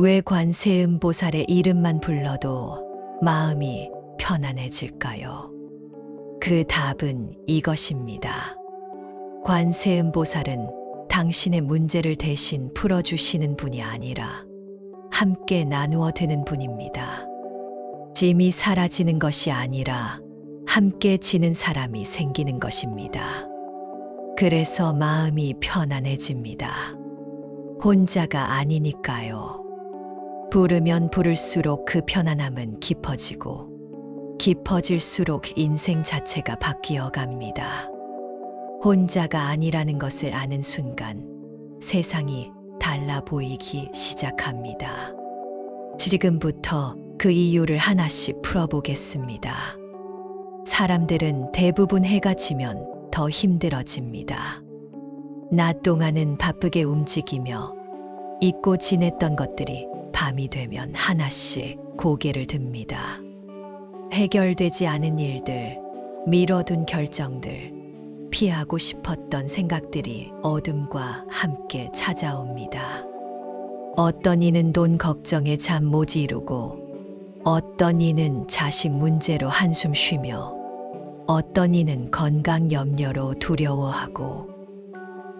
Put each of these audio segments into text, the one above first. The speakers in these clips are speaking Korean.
왜 관세음보살의 이름만 불러도 마음이 편안해질까요? 그 답은 이것입니다. 관세음보살은 당신의 문제를 대신 풀어주시는 분이 아니라 함께 나누어 드는 분입니다. 짐이 사라지는 것이 아니라 함께 지는 사람이 생기는 것입니다. 그래서 마음이 편안해집니다. 혼자가 아니니까요. 부르면 부를수록 그 편안함은 깊어지고 깊어질수록 인생 자체가 바뀌어 갑니다. 혼자가 아니라는 것을 아는 순간 세상이 달라 보이기 시작합니다. 지금부터 그 이유를 하나씩 풀어보겠습니다. 사람들은 대부분 해가 지면 더 힘들어집니다. 낮 동안은 바쁘게 움직이며 잊고 지냈던 것들이 밤이 되면 하나씩 고개를 듭니다. 해결되지 않은 일들, 미뤄둔 결정들, 피하고 싶었던 생각들이 어둠과 함께 찾아옵니다. 어떤 이는 돈 걱정에 잠 못 이루고, 어떤 이는 자식 문제로 한숨 쉬며, 어떤 이는 건강 염려로 두려워하고,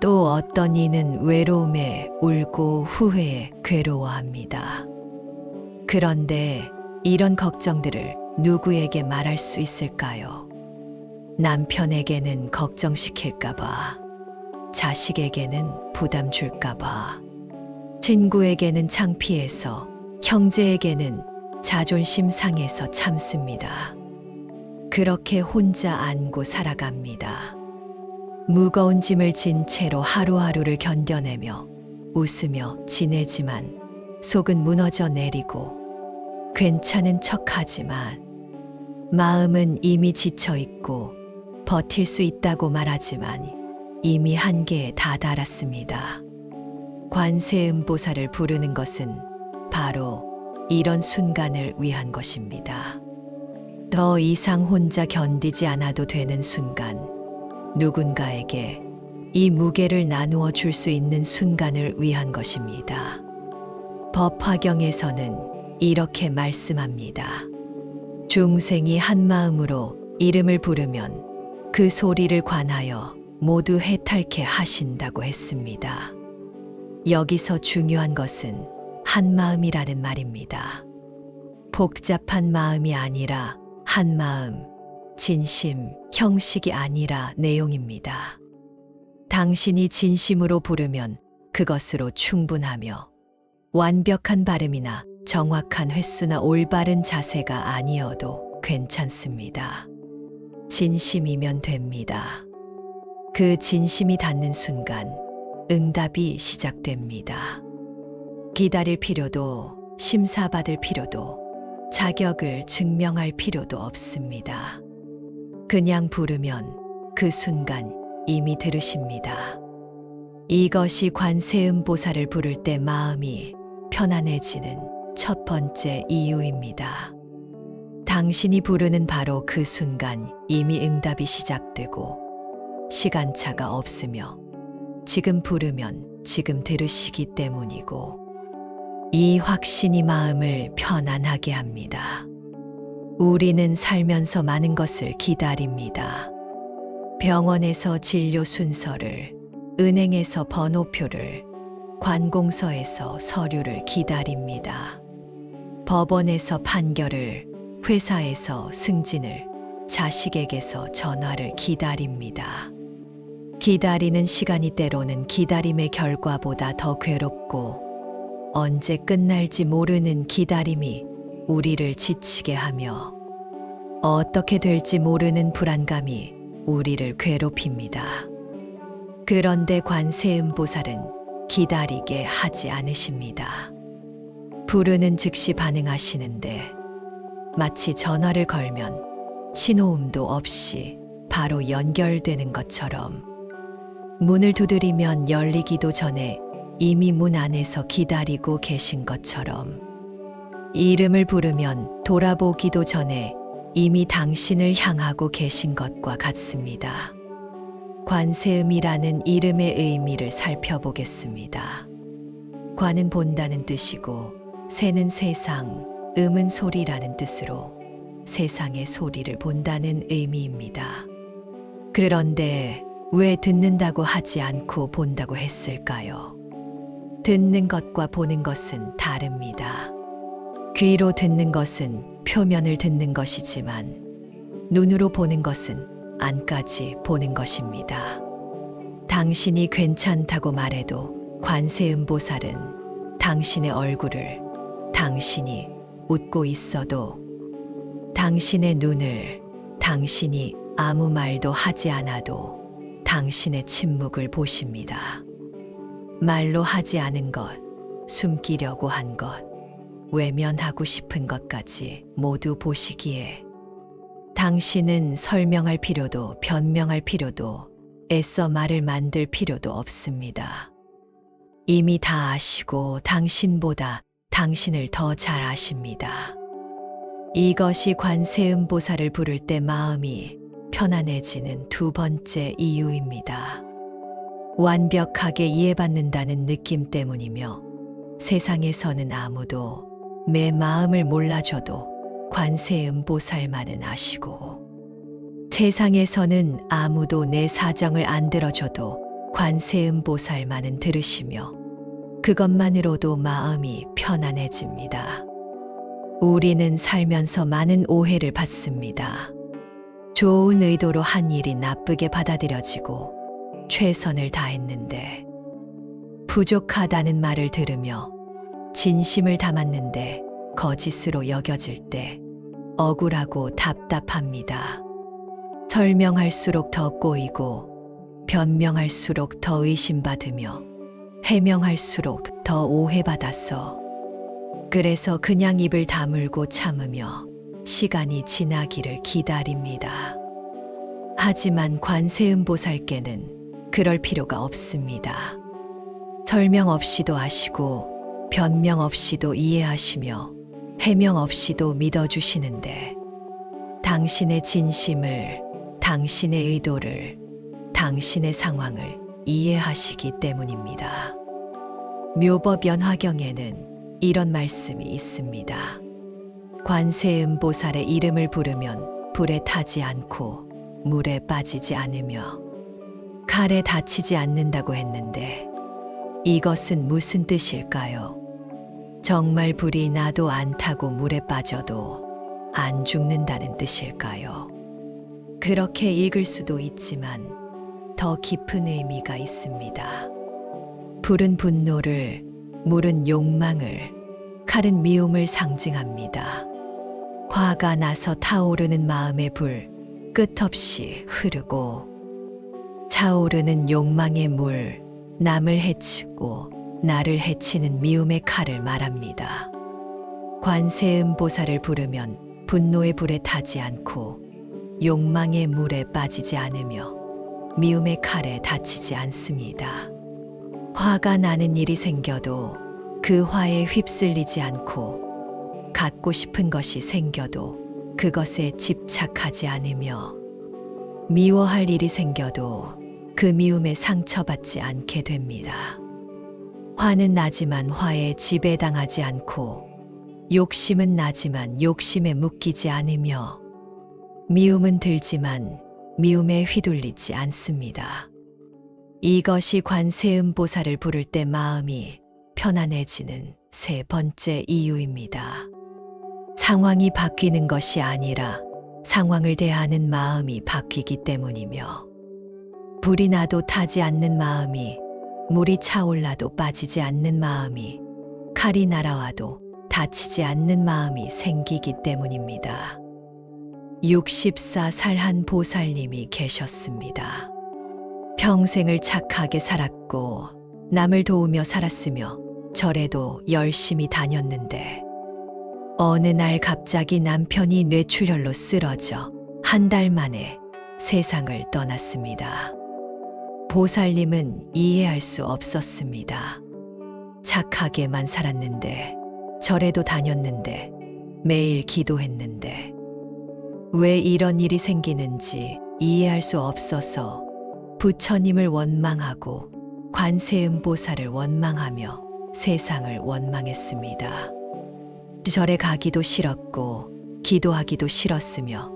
또 어떤 이는 외로움에 울고 후회에 괴로워합니다. 그런데 이런 걱정들을 누구에게 말할 수 있을까요? 남편에게는 걱정시킬까봐, 자식에게는 부담 줄까봐, 친구에게는 창피해서, 형제에게는 자존심 상해서 참습니다. 그렇게 혼자 안고 살아갑니다. 무거운 짐을 진 채로 하루하루를 견뎌내며 웃으며 지내지만 속은 무너져 내리고 괜찮은 척하지만 마음은 이미 지쳐 있고 버틸 수 있다고 말하지만 이미 한계에 다다랐습니다. 관세음보살을 부르는 것은 바로 이런 순간을 위한 것입니다. 더 이상 혼자 견디지 않아도 되는 순간, 누군가에게 이 무게를 나누어 줄 수 있는 순간을 위한 것입니다. 법화경에서는 이렇게 말씀합니다. 중생이 한 마음으로 이름을 부르면 그 소리를 관하여 모두 해탈케 하신다고 했습니다. 여기서 중요한 것은 한 마음이라는 말입니다. 복잡한 마음이 아니라 한 마음, 진심, 형식이 아니라 내용입니다. 당신이 진심으로 부르면 그것으로 충분하며 완벽한 발음이나 정확한 횟수나 올바른 자세가 아니어도 괜찮습니다. 진심이면 됩니다. 그 진심이 닿는 순간 응답이 시작됩니다. 기다릴 필요도 심사받을 필요도 자격을 증명할 필요도 없습니다. 그냥 부르면 그 순간 이미 들으십니다. 이것이 관세음보살을 부를 때 마음이 편안해지는 첫 번째 이유입니다. 당신이 부르는 바로 그 순간 이미 응답이 시작되고 시간차가 없으며 지금 부르면 지금 들으시기 때문이고 이 확신이 마음을 편안하게 합니다. 우리는 살면서 많은 것을 기다립니다. 병원에서 진료 순서를, 은행에서 번호표를, 관공서에서 서류를 기다립니다. 법원에서 판결을, 회사에서 승진을, 자식에게서 전화를 기다립니다. 기다리는 시간이 때로는 기다림의 결과보다 더 괴롭고 언제 끝날지 모르는 기다림이 우리를 지치게 하며 어떻게 될지 모르는 불안감이 우리를 괴롭힙니다. 그런데 관세음보살은 기다리게 하지 않으십니다. 부르는 즉시 반응하시는데 마치 전화를 걸면 신호음도 없이 바로 연결되는 것처럼 문을 두드리면 열리기도 전에 이미 문 안에서 기다리고 계신 것처럼 이름을 부르면 돌아보기도 전에 이미 당신을 향하고 계신 것과 같습니다. 관세음이라는 이름의 의미를 살펴보겠습니다. 관은 본다는 뜻이고 새는 세상, 음은 소리라는 뜻으로 세상의 소리를 본다는 의미입니다. 그런데 왜 듣는다고 하지 않고 본다고 했을까요? 듣는 것과 보는 것은 다릅니다. 귀로 듣는 것은 표면을 듣는 것이지만 눈으로 보는 것은 안까지 보는 것입니다. 당신이 괜찮다고 말해도 관세음보살은 당신의 얼굴을, 당신이 웃고 있어도 당신의 눈을, 당신이 아무 말도 하지 않아도 당신의 침묵을 보십니다. 말로 하지 않은 것, 숨기려고 한 것, 외면하고 싶은 것까지 모두 보시기에 당신은 설명할 필요도 변명할 필요도 애써 말을 만들 필요도 없습니다. 이미 다 아시고 당신보다 당신을 더 잘 아십니다. 이것이 관세음보살을 부를 때 마음이 편안해지는 두 번째 이유입니다. 완벽하게 이해받는다는 느낌 때문이며 세상에서는 아무도 내 마음을 몰라줘도 관세음보살만은 아시고 세상에서는 아무도 내 사정을 안 들어줘도 관세음보살만은 들으시며 그것만으로도 마음이 편안해집니다. 우리는 살면서 많은 오해를 받습니다. 좋은 의도로 한 일이 나쁘게 받아들여지고 최선을 다했는데 부족하다는 말을 들으며 진심을 담았는데 거짓으로 여겨질 때 억울하고 답답합니다. 설명할수록 더 꼬이고 변명할수록 더 의심받으며 해명할수록 더 오해받아서 그래서 그냥 입을 다물고 참으며 시간이 지나기를 기다립니다. 하지만 관세음보살께는 그럴 필요가 없습니다. 설명 없이도 아시고 변명 없이도 이해하시며 해명 없이도 믿어주시는데 당신의 진심을, 당신의 의도를, 당신의 상황을 이해하시기 때문입니다. 묘법연화경에는 이런 말씀이 있습니다. 관세음보살의 이름을 부르면 불에 타지 않고 물에 빠지지 않으며 칼에 다치지 않는다고 했는데 이것은 무슨 뜻일까요? 정말 불이 나도 안 타고 물에 빠져도 안 죽는다는 뜻일까요? 그렇게 읽을 수도 있지만 더 깊은 의미가 있습니다. 불은 분노를, 물은 욕망을, 칼은 미움을 상징합니다. 화가 나서 타오르는 마음의 불, 끝없이 흐르고 차오르는 욕망의 물, 남을 해치고 나를 해치는 미움의 칼을 말합니다. 관세음보살을 부르면 분노의 불에 타지 않고 욕망의 물에 빠지지 않으며 미움의 칼에 다치지 않습니다. 화가 나는 일이 생겨도 그 화에 휩쓸리지 않고 갖고 싶은 것이 생겨도 그것에 집착하지 않으며 미워할 일이 생겨도 그 미움에 상처받지 않게 됩니다. 화는 나지만 화에 지배당하지 않고 욕심은 나지만 욕심에 묶이지 않으며 미움은 들지만 미움에 휘둘리지 않습니다. 이것이 관세음보살을 부를 때 마음이 편안해지는 세 번째 이유입니다. 상황이 바뀌는 것이 아니라 상황을 대하는 마음이 바뀌기 때문이며 불이 나도 타지 않는 마음이 물이 차올라도 빠지지 않는 마음이 칼이 날아와도 다치지 않는 마음이 생기기 때문입니다. 64살 한 보살님이 계셨습니다. 평생을 착하게 살았고 남을 도우며 살았으며 절에도 열심히 다녔는데 어느 날 갑자기 남편이 뇌출혈로 쓰러져 한 달 만에 세상을 떠났습니다. 보살님은 이해할 수 없었습니다. 착하게만 살았는데 절에도 다녔는데 매일 기도했는데 왜 이런 일이 생기는지 이해할 수 없어서 부처님을 원망하고 관세음보살을 원망하며 세상을 원망했습니다. 절에 가기도 싫었고 기도하기도 싫었으며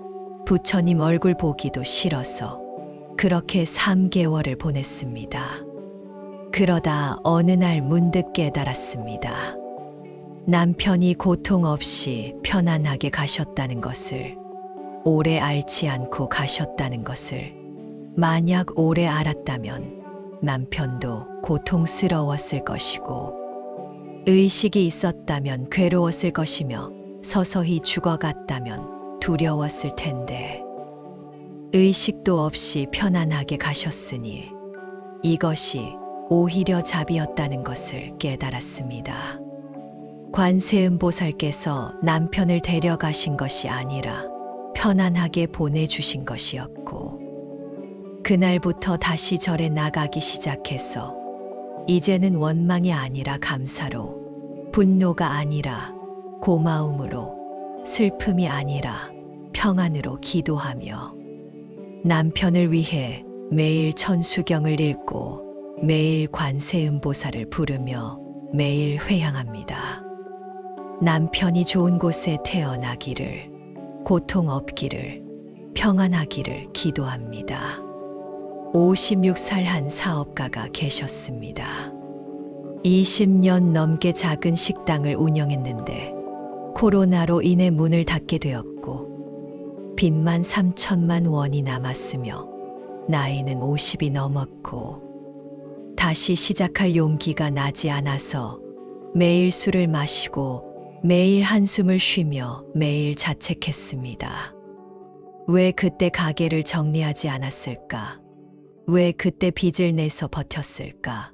부처님 얼굴 보기도 싫어서 그렇게 3개월을 보냈습니다. 그러다 어느 날 문득 깨달았습니다. 남편이 고통 없이 편안하게 가셨다는 것을, 오래 앓지 않고 가셨다는 것을 만약 오래 알았다면 남편도 고통스러웠을 것이고 의식이 있었다면 괴로웠을 것이며 서서히 죽어갔다면 두려웠을 텐데 의식도 없이 편안하게 가셨으니 이것이 오히려 자비였다는 것을 깨달았습니다. 관세음보살께서 남편을 데려가신 것이 아니라 편안하게 보내주신 것이었고 그날부터 다시 절에 나가기 시작해서 이제는 원망이 아니라 감사로, 분노가 아니라 고마움으로, 슬픔이 아니라 평안으로 기도하며 남편을 위해 매일 천수경을 읽고 매일 관세음보살을 부르며 매일 회향합니다. 남편이 좋은 곳에 태어나기를, 고통 없기를, 평안하기를 기도합니다. 56살 한 사업가가 계셨습니다. 20년 넘게 작은 식당을 운영했는데 코로나로 인해 문을 닫게 되었고 빚만 3천만 원이 남았으며 나이는 50이 넘었고 다시 시작할 용기가 나지 않아서 매일 술을 마시고 매일 한숨을 쉬며 매일 자책했습니다. 왜 그때 가게를 정리하지 않았을까? 왜 그때 빚을 내서 버텼을까?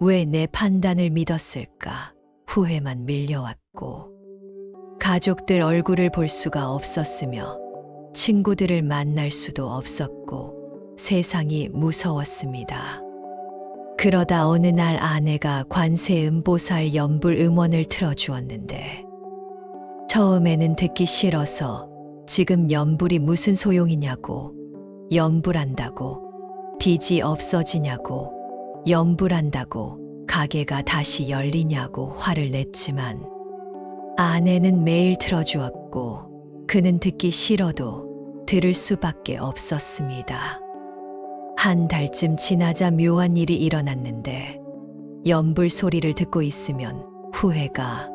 왜 내 판단을 믿었을까? 후회만 밀려왔고 가족들 얼굴을 볼 수가 없었으며 친구들을 만날 수도 없었고 세상이 무서웠습니다. 그러다 어느 날 아내가 관세음보살 연불 음원을 틀어주었는데 처음에는 듣기 싫어서 지금 연불이 무슨 소용이냐고, 연불한다고 빚이 없어지냐고, 연불한다고 가게가 다시 열리냐고 화를 냈지만 아내는 매일 틀어주었고 그는 듣기 싫어도 들을 수밖에 없었습니다. 한 달쯤 지나자 묘한 일이 일어났는데 연불 소리를 듣고 있으면 후회가,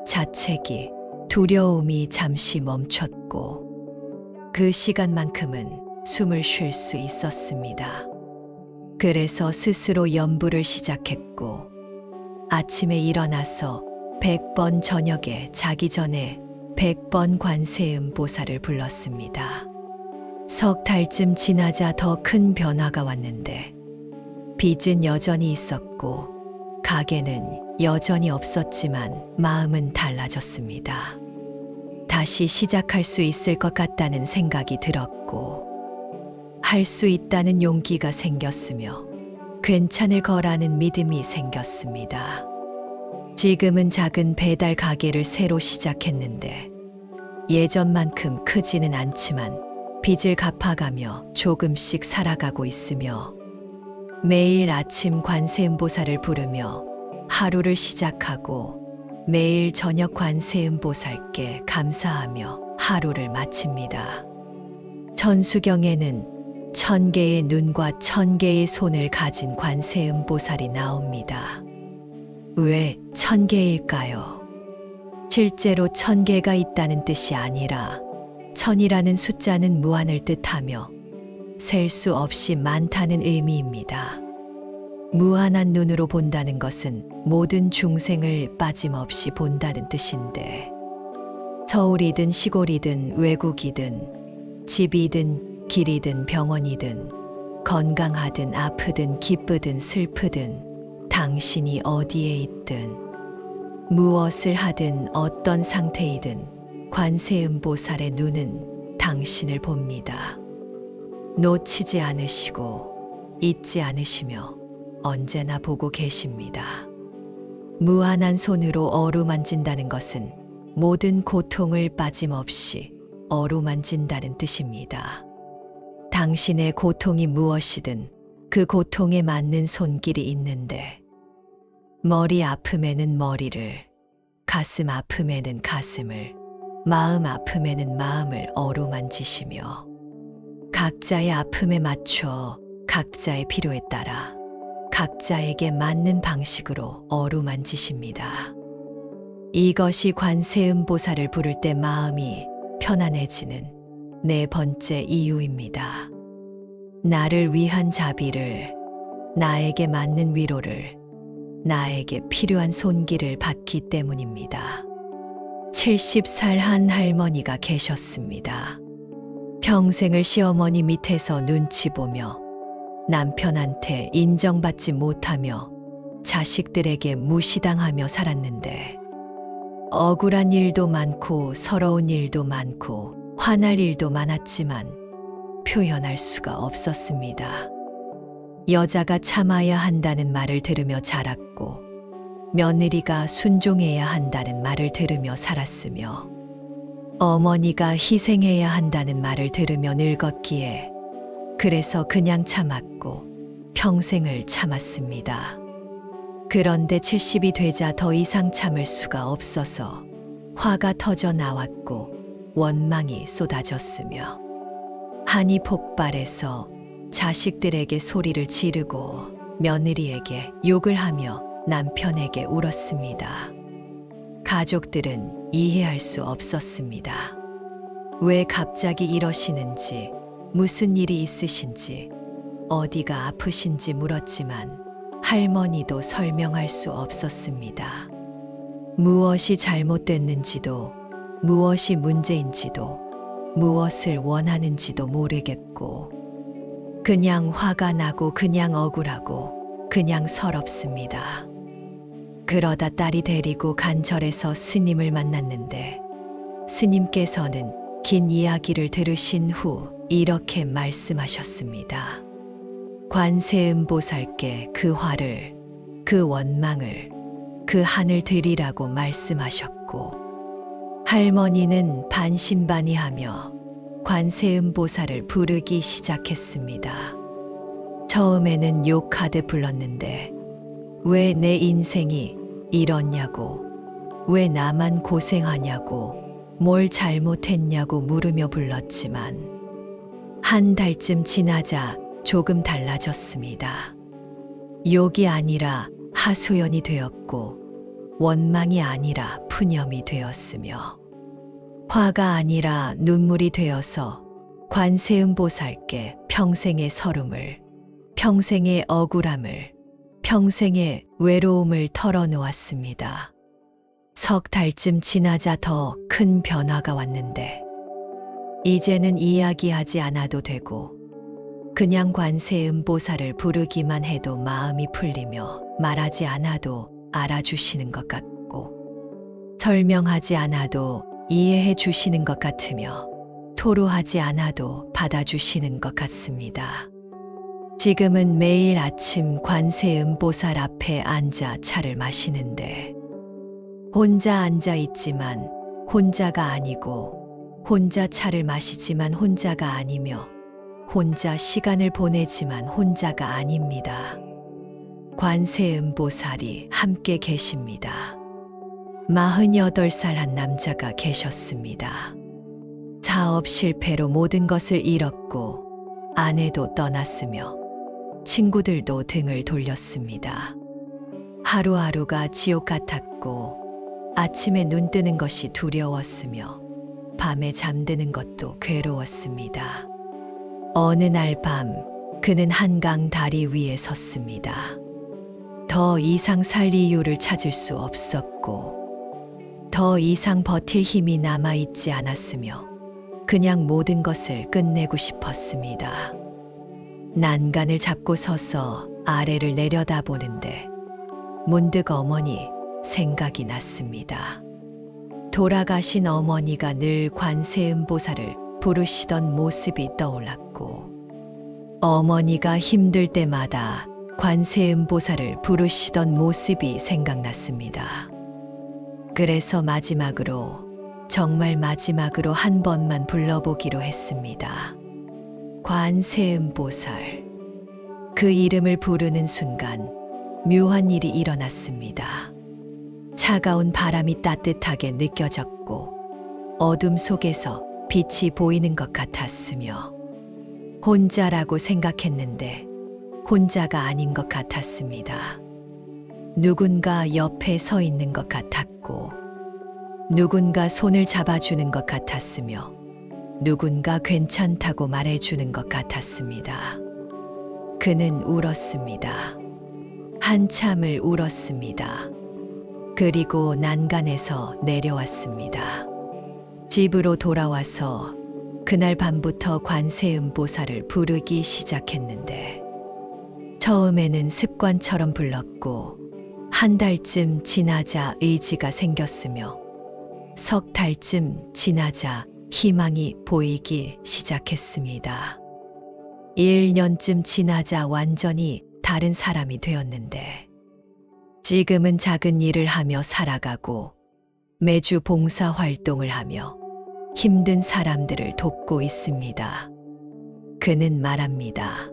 자책이, 두려움이 잠시 멈췄고 그 시간만큼은 숨을 쉴 수 있었습니다. 그래서 스스로 연불을 시작했고 아침에 일어나서 100번, 저녁에 자기 전에 100번 관세음보살을 불렀습니다. 석 달쯤 지나자 더 큰 변화가 왔는데 빚은 여전히 있었고 가게는 여전히 없었지만 마음은 달라졌습니다. 다시 시작할 수 있을 것 같다는 생각이 들었고 할 수 있다는 용기가 생겼으며 괜찮을 거라는 믿음이 생겼습니다. 지금은 작은 배달 가게를 새로 시작했는데 예전만큼 크지는 않지만 빚을 갚아가며 조금씩 살아가고 있으며 매일 아침 관세음보살을 부르며 하루를 시작하고 매일 저녁 관세음보살께 감사하며 하루를 마칩니다. 천수경에는 1000개의 눈과 1000개의 손을 가진 관세음보살이 나옵니다. 왜 1000개일까요? 실제로 1000개가 있다는 뜻이 아니라 1000이라는 숫자는 무한을 뜻하며 셀 수 없이 많다는 의미입니다. 무한한 눈으로 본다는 것은 모든 중생을 빠짐없이 본다는 뜻인데 서울이든 시골이든 외국이든 집이든 길이든 병원이든 건강하든 아프든 기쁘든 슬프든 당신이 어디에 있든 무엇을 하든 어떤 상태이든 관세음보살의 눈은 당신을 봅니다. 놓치지 않으시고 잊지 않으시며 언제나 보고 계십니다. 무한한 손으로 어루만진다는 것은 모든 고통을 빠짐없이 어루만진다는 뜻입니다. 당신의 고통이 무엇이든 그 고통에 맞는 손길이 있는데 머리 아픔에는 머리를, 가슴 아픔에는 가슴을, 마음 아픔에는 마음을 어루만지시며 각자의 아픔에 맞춰 각자의 필요에 따라 각자에게 맞는 방식으로 어루만지십니다. 이것이 관세음보살을 부를 때 마음이 편안해지는 네 번째 이유입니다. 나를 위한 자비를, 나에게 맞는 위로를, 나에게 필요한 손길을 받기 때문입니다. 70살 한 할머니가 계셨습니다. 평생을 시어머니 밑에서 눈치 보며 남편한테 인정받지 못하며 자식들에게 무시당하며 살았는데 억울한 일도 많고 서러운 일도 많고 화날 일도 많았지만 표현할 수가 없었습니다. 여자가 참아야 한다는 말을 들으며 자랐고 며느리가 순종해야 한다는 말을 들으며 살았으며 어머니가 희생해야 한다는 말을 들으며 늙었기에 그래서 그냥 참았고 평생을 참았습니다. 그런데 70이 되자 더 이상 참을 수가 없어서 화가 터져 나왔고 원망이 쏟아졌으며 한이 폭발해서 자식들에게 소리를 지르고 며느리에게 욕을 하며 남편에게 울었습니다. 가족들은 이해할 수 없었습니다. 왜 갑자기 이러시는지, 무슨 일이 있으신지, 어디가 아프신지 물었지만 할머니도 설명할 수 없었습니다. 무엇이 잘못됐는지도, 무엇이 문제인지도, 무엇을 원하는지도 모르겠고, 그냥 화가 나고 그냥 억울하고 그냥 서럽습니다. 그러다 딸이 데리고 간절해서 스님을 만났는데 스님께서는 긴 이야기를 들으신 후 이렇게 말씀하셨습니다. 관세음보살께 그 화를, 그 원망을, 그 한을 드리라고 말씀하셨고 할머니는 반신반의하며 관세음보살을 부르기 시작했습니다. 처음에는 욕하듯 불렀는데 왜 내 인생이 이렇냐고, 왜 나만 고생하냐고, 뭘 잘못했냐고 물으며 불렀지만 한 달쯤 지나자 조금 달라졌습니다. 욕이 아니라 하소연이 되었고 원망이 아니라 푸념이 되었으며 화가 아니라 눈물이 되어서 관세음보살께 평생의 서름을, 평생의 억울함을, 평생의 외로움을 털어놓았습니다. 석 달쯤 지나자 더 큰 변화가 왔는데 이제는 이야기하지 않아도 되고 그냥 관세음보살을 부르기만 해도 마음이 풀리며 말하지 않아도 알아주시는 것 같고 설명하지 않아도 이해해 주시는 것 같으며 토로하지 않아도 받아주시는 것 같습니다. 지금은 매일 아침 관세음보살 앞에 앉아 차를 마시는데 혼자 앉아 있지만 혼자가 아니고 혼자 차를 마시지만 혼자가 아니며 혼자 시간을 보내지만 혼자가 아닙니다. 관세음보살이 함께 계십니다. 48살 한 남자가 계셨습니다. 사업 실패로 모든 것을 잃었고 아내도 떠났으며 친구들도 등을 돌렸습니다. 하루하루가 지옥 같았고 아침에 눈 뜨는 것이 두려웠으며 밤에 잠드는 것도 괴로웠습니다. 어느 날 밤 그는 한강 다리 위에 섰습니다. 더 이상 살 이유를 찾을 수 없었고 더 이상 버틸 힘이 남아있지 않았으며 그냥 모든 것을 끝내고 싶었습니다. 난간을 잡고 서서 아래를 내려다보는데 문득 어머니 생각이 났습니다. 돌아가신 어머니가 늘 관세음보살을 부르시던 모습이 떠올랐고 어머니가 힘들 때마다 관세음보살을 부르시던 모습이 생각났습니다. 그래서 마지막으로, 정말 마지막으로 한 번만 불러보기로 했습니다. 관세음보살. 그 이름을 부르는 순간 묘한 일이 일어났습니다. 차가운 바람이 따뜻하게 느껴졌고 어둠 속에서 빛이 보이는 것 같았으며 혼자라고 생각했는데 혼자가 아닌 것 같았습니다. 누군가 옆에 서 있는 것 같았고 누군가 손을 잡아주는 것 같았으며 누군가 괜찮다고 말해주는 것 같았습니다. 그는 울었습니다. 한참을 울었습니다. 그리고 난간에서 내려왔습니다. 집으로 돌아와서 그날 밤부터 관세음보살을 부르기 시작했는데 처음에는 습관처럼 불렀고 한 달쯤 지나자 의지가 생겼으며 석 달쯤 지나자 희망이 보이기 시작했습니다. 1년쯤 지나자 완전히 다른 사람이 되었는데 지금은 작은 일을 하며 살아가고 매주 봉사 활동을 하며 힘든 사람들을 돕고 있습니다. 그는 말합니다.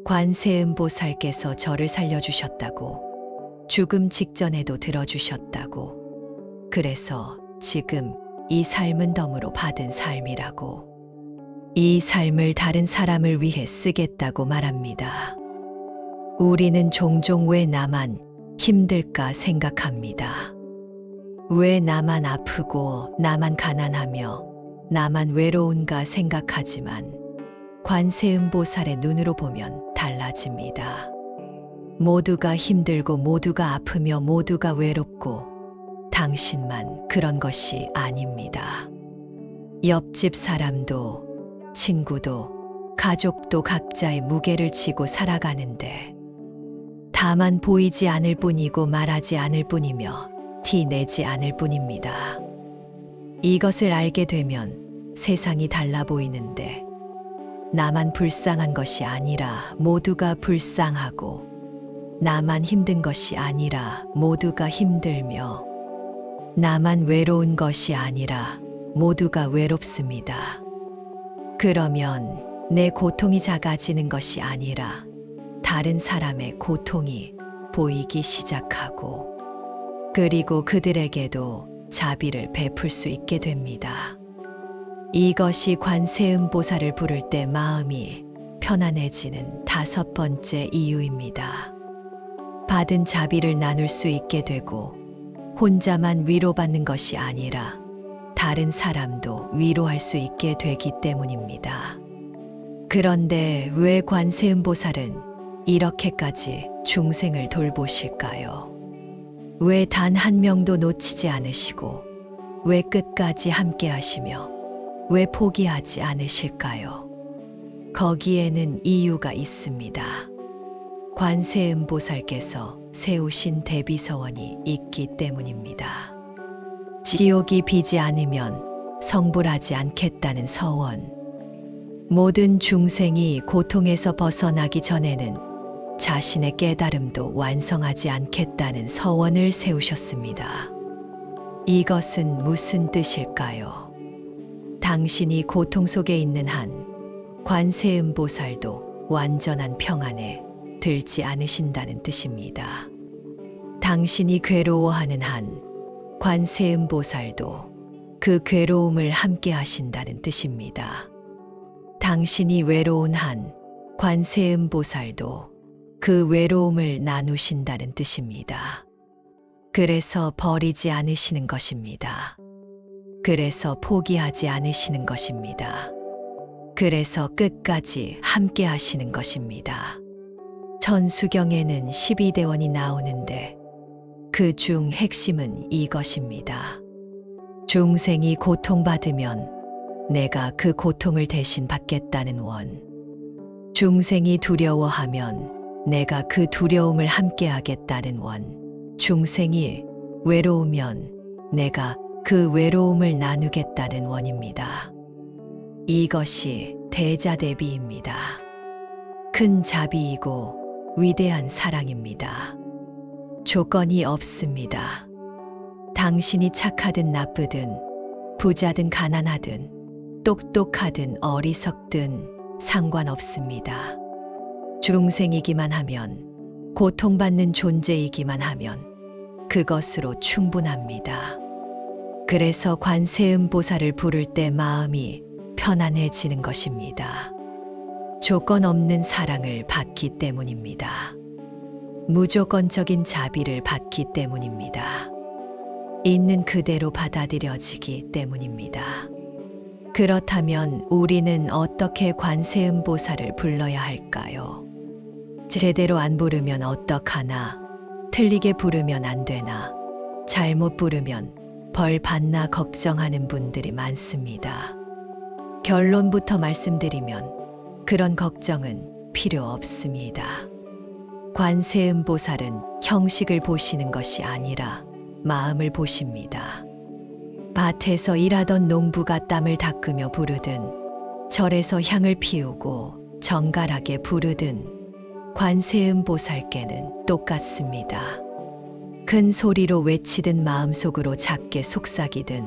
관세음보살께서 저를 살려주셨다고, 죽음 직전에도 들어주셨다고, 그래서 지금 이 삶은 덤으로 받은 삶이라고, 이 삶을 다른 사람을 위해 쓰겠다고 말합니다. 우리는 종종 왜 나만 힘들까 생각합니다. 왜 나만 아프고 나만 가난하며 나만 외로운가 생각하지만 관세음보살의 눈으로 보면 달라집니다. 모두가 힘들고 모두가 아프며 모두가 외롭고 당신만 그런 것이 아닙니다. 옆집 사람도 친구도 가족도 각자의 무게를 지고 살아가는데 다만 보이지 않을 뿐이고 말하지 않을 뿐이며 티 내지 않을 뿐입니다. 이것을 알게 되면 세상이 달라 보이는데 나만 불쌍한 것이 아니라 모두가 불쌍하고 나만 힘든 것이 아니라 모두가 힘들며 나만 외로운 것이 아니라 모두가 외롭습니다. 그러면 내 고통이 작아지는 것이 아니라 다른 사람의 고통이 보이기 시작하고 그리고 그들에게도 자비를 베풀 수 있게 됩니다. 이것이 관세음보살을 부를 때 마음이 편안해지는 5번째 이유입니다. 받은 자비를 나눌 수 있게 되고 혼자만 위로받는 것이 아니라 다른 사람도 위로할 수 있게 되기 때문입니다. 그런데 왜 관세음보살은 이렇게까지 중생을 돌보실까요? 왜 단 한 명도 놓치지 않으시고 왜 끝까지 함께 하시며 왜 포기하지 않으실까요? 거기에는 이유가 있습니다. 관세음보살께서 세우신 대비서원이 있기 때문입니다. 지옥이 비지 않으면 성불하지 않겠다는 서원. 모든 중생이 고통에서 벗어나기 전에는 자신의 깨달음도 완성하지 않겠다는 서원을 세우셨습니다. 이것은 무슨 뜻일까요? 당신이 고통 속에 있는 한 관세음보살도 완전한 평안에 들지 않으신다는 뜻입니다. 당신이 괴로워하는 한 관세음보살도 그 괴로움을 함께 하신다는 뜻입니다. 당신이 외로운 한 관세음보살도 그 외로움을 나누신다는 뜻입니다. 그래서 버리지 않으시는 것입니다. 그래서 포기하지 않으시는 것입니다. 그래서 끝까지 함께 하시는 것입니다. 천수경에는 12대원이 나오는데 그 중 핵심은 이것입니다. 중생이 고통받으면 내가 그 고통을 대신 받겠다는 원. 중생이 두려워하면 내가 그 두려움을 함께 하겠다는 원. 중생이 외로우면 내가 그 외로움을 나누겠다는 원입니다. 이것이 대자대비입니다. 큰 자비이고 위대한 사랑입니다. 조건이 없습니다. 당신이 착하든 나쁘든 부자든 가난하든 똑똑하든 어리석든 상관없습니다. 중생이기만 하면 고통받는 존재이기만 하면 그것으로 충분합니다. 그래서 관세음보살을 부를 때 마음이 편안해지는 것입니다. 조건 없는 사랑을 받기 때문입니다. 무조건적인 자비를 받기 때문입니다. 있는 그대로 받아들여지기 때문입니다. 그렇다면 우리는 어떻게 관세음보살을 불러야 할까요? 제대로 안 부르면 어떡하나? 틀리게 부르면 안 되나? 잘못 부르면 벌 받나 걱정하는 분들이 많습니다. 결론부터 말씀드리면 그런 걱정은 필요 없습니다. 관세음보살은 형식을 보시는 것이 아니라 마음을 보십니다. 밭에서 일하던 농부가 땀을 닦으며 부르든, 절에서 향을 피우고 정갈하게 부르든 관세음보살께는 똑같습니다. 큰 소리로 외치든 마음속으로 작게 속삭이든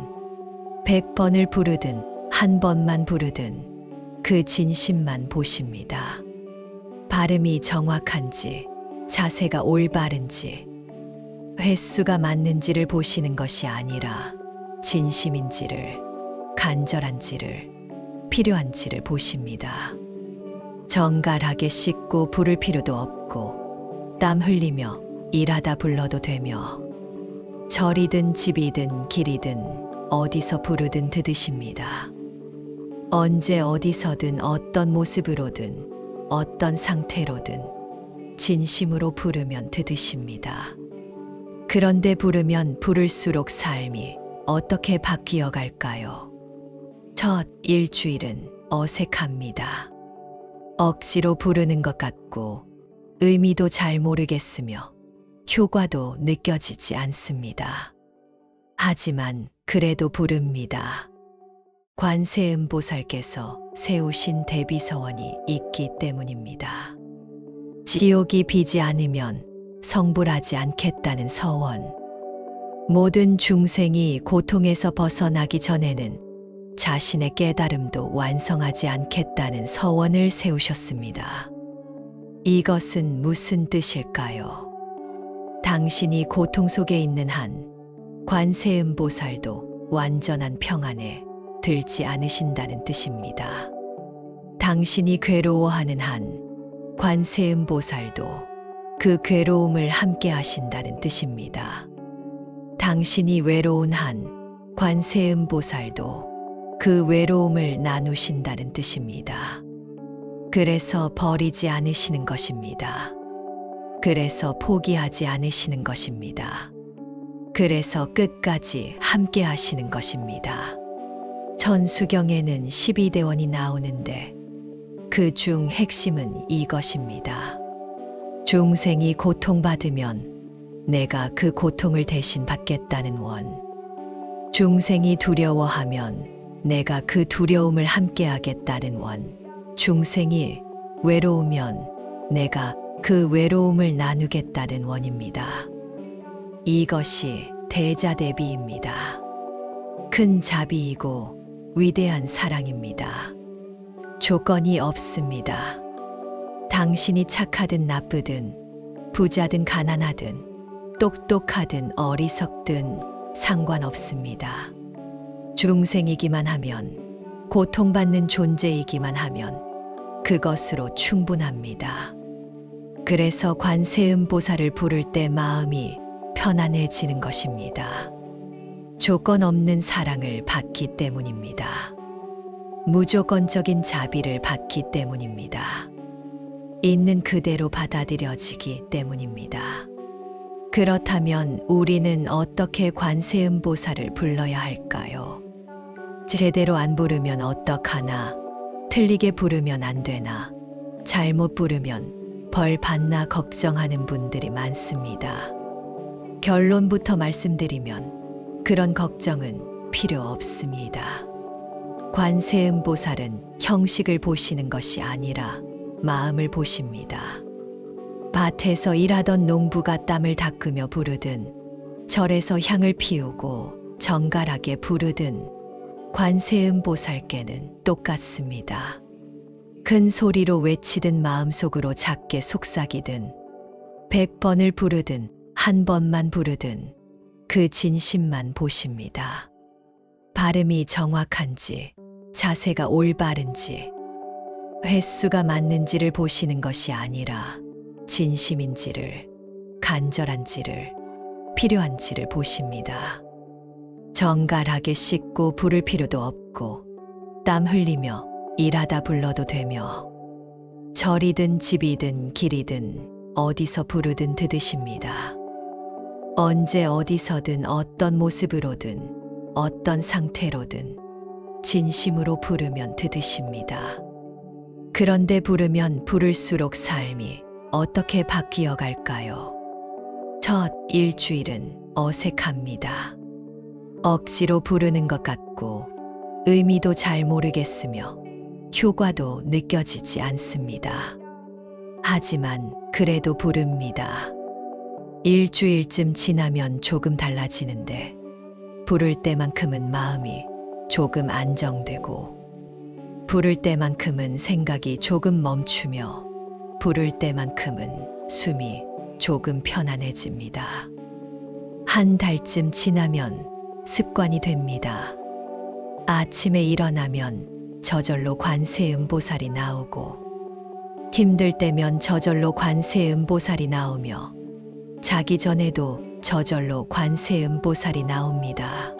100번을 부르든 한 번만 부르든 그 진심만 보십니다. 발음이 정확한지, 자세가 올바른지, 횟수가 맞는지를 보시는 것이 아니라 진심인지를, 간절한지를, 필요한지를 보십니다. 정갈하게 씻고 부를 필요도 없고 땀 흘리며 일하다 불러도 되며 절이든 집이든 길이든 어디서 부르든 듣으십니다. 언제 어디서든 어떤 모습으로든 어떤 상태로든 진심으로 부르면 듣으십니다. 그런데 부르면 부를수록 삶이 어떻게 바뀌어 갈까요? 첫 일주일은 어색합니다. 억지로 부르는 것 같고 의미도 잘 모르겠으며 효과도 느껴지지 않습니다. 하지만 그래도 부릅니다. 관세음보살께서 세우신 대비서원이 있기 때문입니다. 지옥이 비지 않으면 성불하지 않겠다는 서원. 모든 중생이 고통에서 벗어나기 전에는 자신의 깨달음도 완성하지 않겠다는 서원을 세우셨습니다. 이것은 무슨 뜻일까요? 당신이 고통 속에 있는 한 관세음보살도 완전한 평안에 들지 않으신다는 뜻입니다. 당신이 괴로워하는 한 관세음보살도 그 괴로움을 함께 하신다는 뜻입니다. 당신이 외로운 한 관세음보살도 그 외로움을 나누신다는 뜻입니다. 그래서 버리지 않으시는 것입니다. 그래서 포기하지 않으시는 것입니다. 그래서 끝까지 함께 하시는 것입니다. 천수경에는 12대원이 나오는데 그 중 핵심은 이것입니다. 중생이 고통받으면 내가 그 고통을 대신 받겠다는 원. 중생이 두려워하면 내가 그 두려움을 함께 하겠다는 원. 중생이 외로우면 내가 그 외로움을 나누겠다는 원입니다. 이것이 대자대비입니다. 큰 자비이고 위대한 사랑입니다. 조건이 없습니다. 당신이 착하든 나쁘든, 부자든 가난하든, 똑똑하든 어리석든 상관없습니다. 중생이기만 하면, 고통받는 존재이기만 하면 그것으로 충분합니다. 그래서 관세음보살을 부를 때 마음이 편안해지는 것입니다. 조건 없는 사랑을 받기 때문입니다. 무조건적인 자비를 받기 때문입니다. 있는 그대로 받아들여지기 때문입니다. 그렇다면 우리는 어떻게 관세음보살을 불러야 할까요? 제대로 안 부르면 어떡하나? 틀리게 부르면 안 되나? 잘못 부르면 벌 받나 걱정하는 분들이 많습니다. 결론부터 말씀드리면 그런 걱정은 필요 없습니다. 관세음보살은 형식을 보시는 것이 아니라 마음을 보십니다. 밭에서 일하던 농부가 땀을 닦으며 부르든, 절에서 향을 피우고 정갈하게 부르든 관세음보살께는 똑같습니다. 큰 소리로 외치든 마음속으로 작게 속삭이든 100번을 부르든 한 번만 부르든 그 진심만 보십니다. 발음이 정확한지, 자세가 올바른지, 횟수가 맞는지를 보시는 것이 아니라 진심인지를, 간절한지를, 필요한지를 보십니다. 정갈하게 씻고 부를 필요도 없고 땀 흘리며 일하다 불러도 되며 절이든 집이든 길이든 어디서 부르든 듣으십니다. 언제 어디서든 어떤 모습으로든 어떤 상태로든 진심으로 부르면 듣으십니다. 그런데 부르면 부를수록 삶이 어떻게 바뀌어 갈까요? 첫 일주일은 어색합니다. 억지로 부르는 것 같고 의미도 잘 모르겠으며 효과도 느껴지지 않습니다. 하지만 그래도 부릅니다. 일주일쯤 지나면 조금 달라지는데 부를 때만큼은 마음이 조금 안정되고 부를 때만큼은 생각이 조금 멈추며 부를 때만큼은 숨이 조금 편안해집니다. 한 달쯤 지나면 습관이 됩니다. 아침에 일어나면 저절로 관세음보살이 나오고 힘들 때면 저절로 관세음보살이 나오며 자기 전에도 저절로 관세음보살이 나옵니다.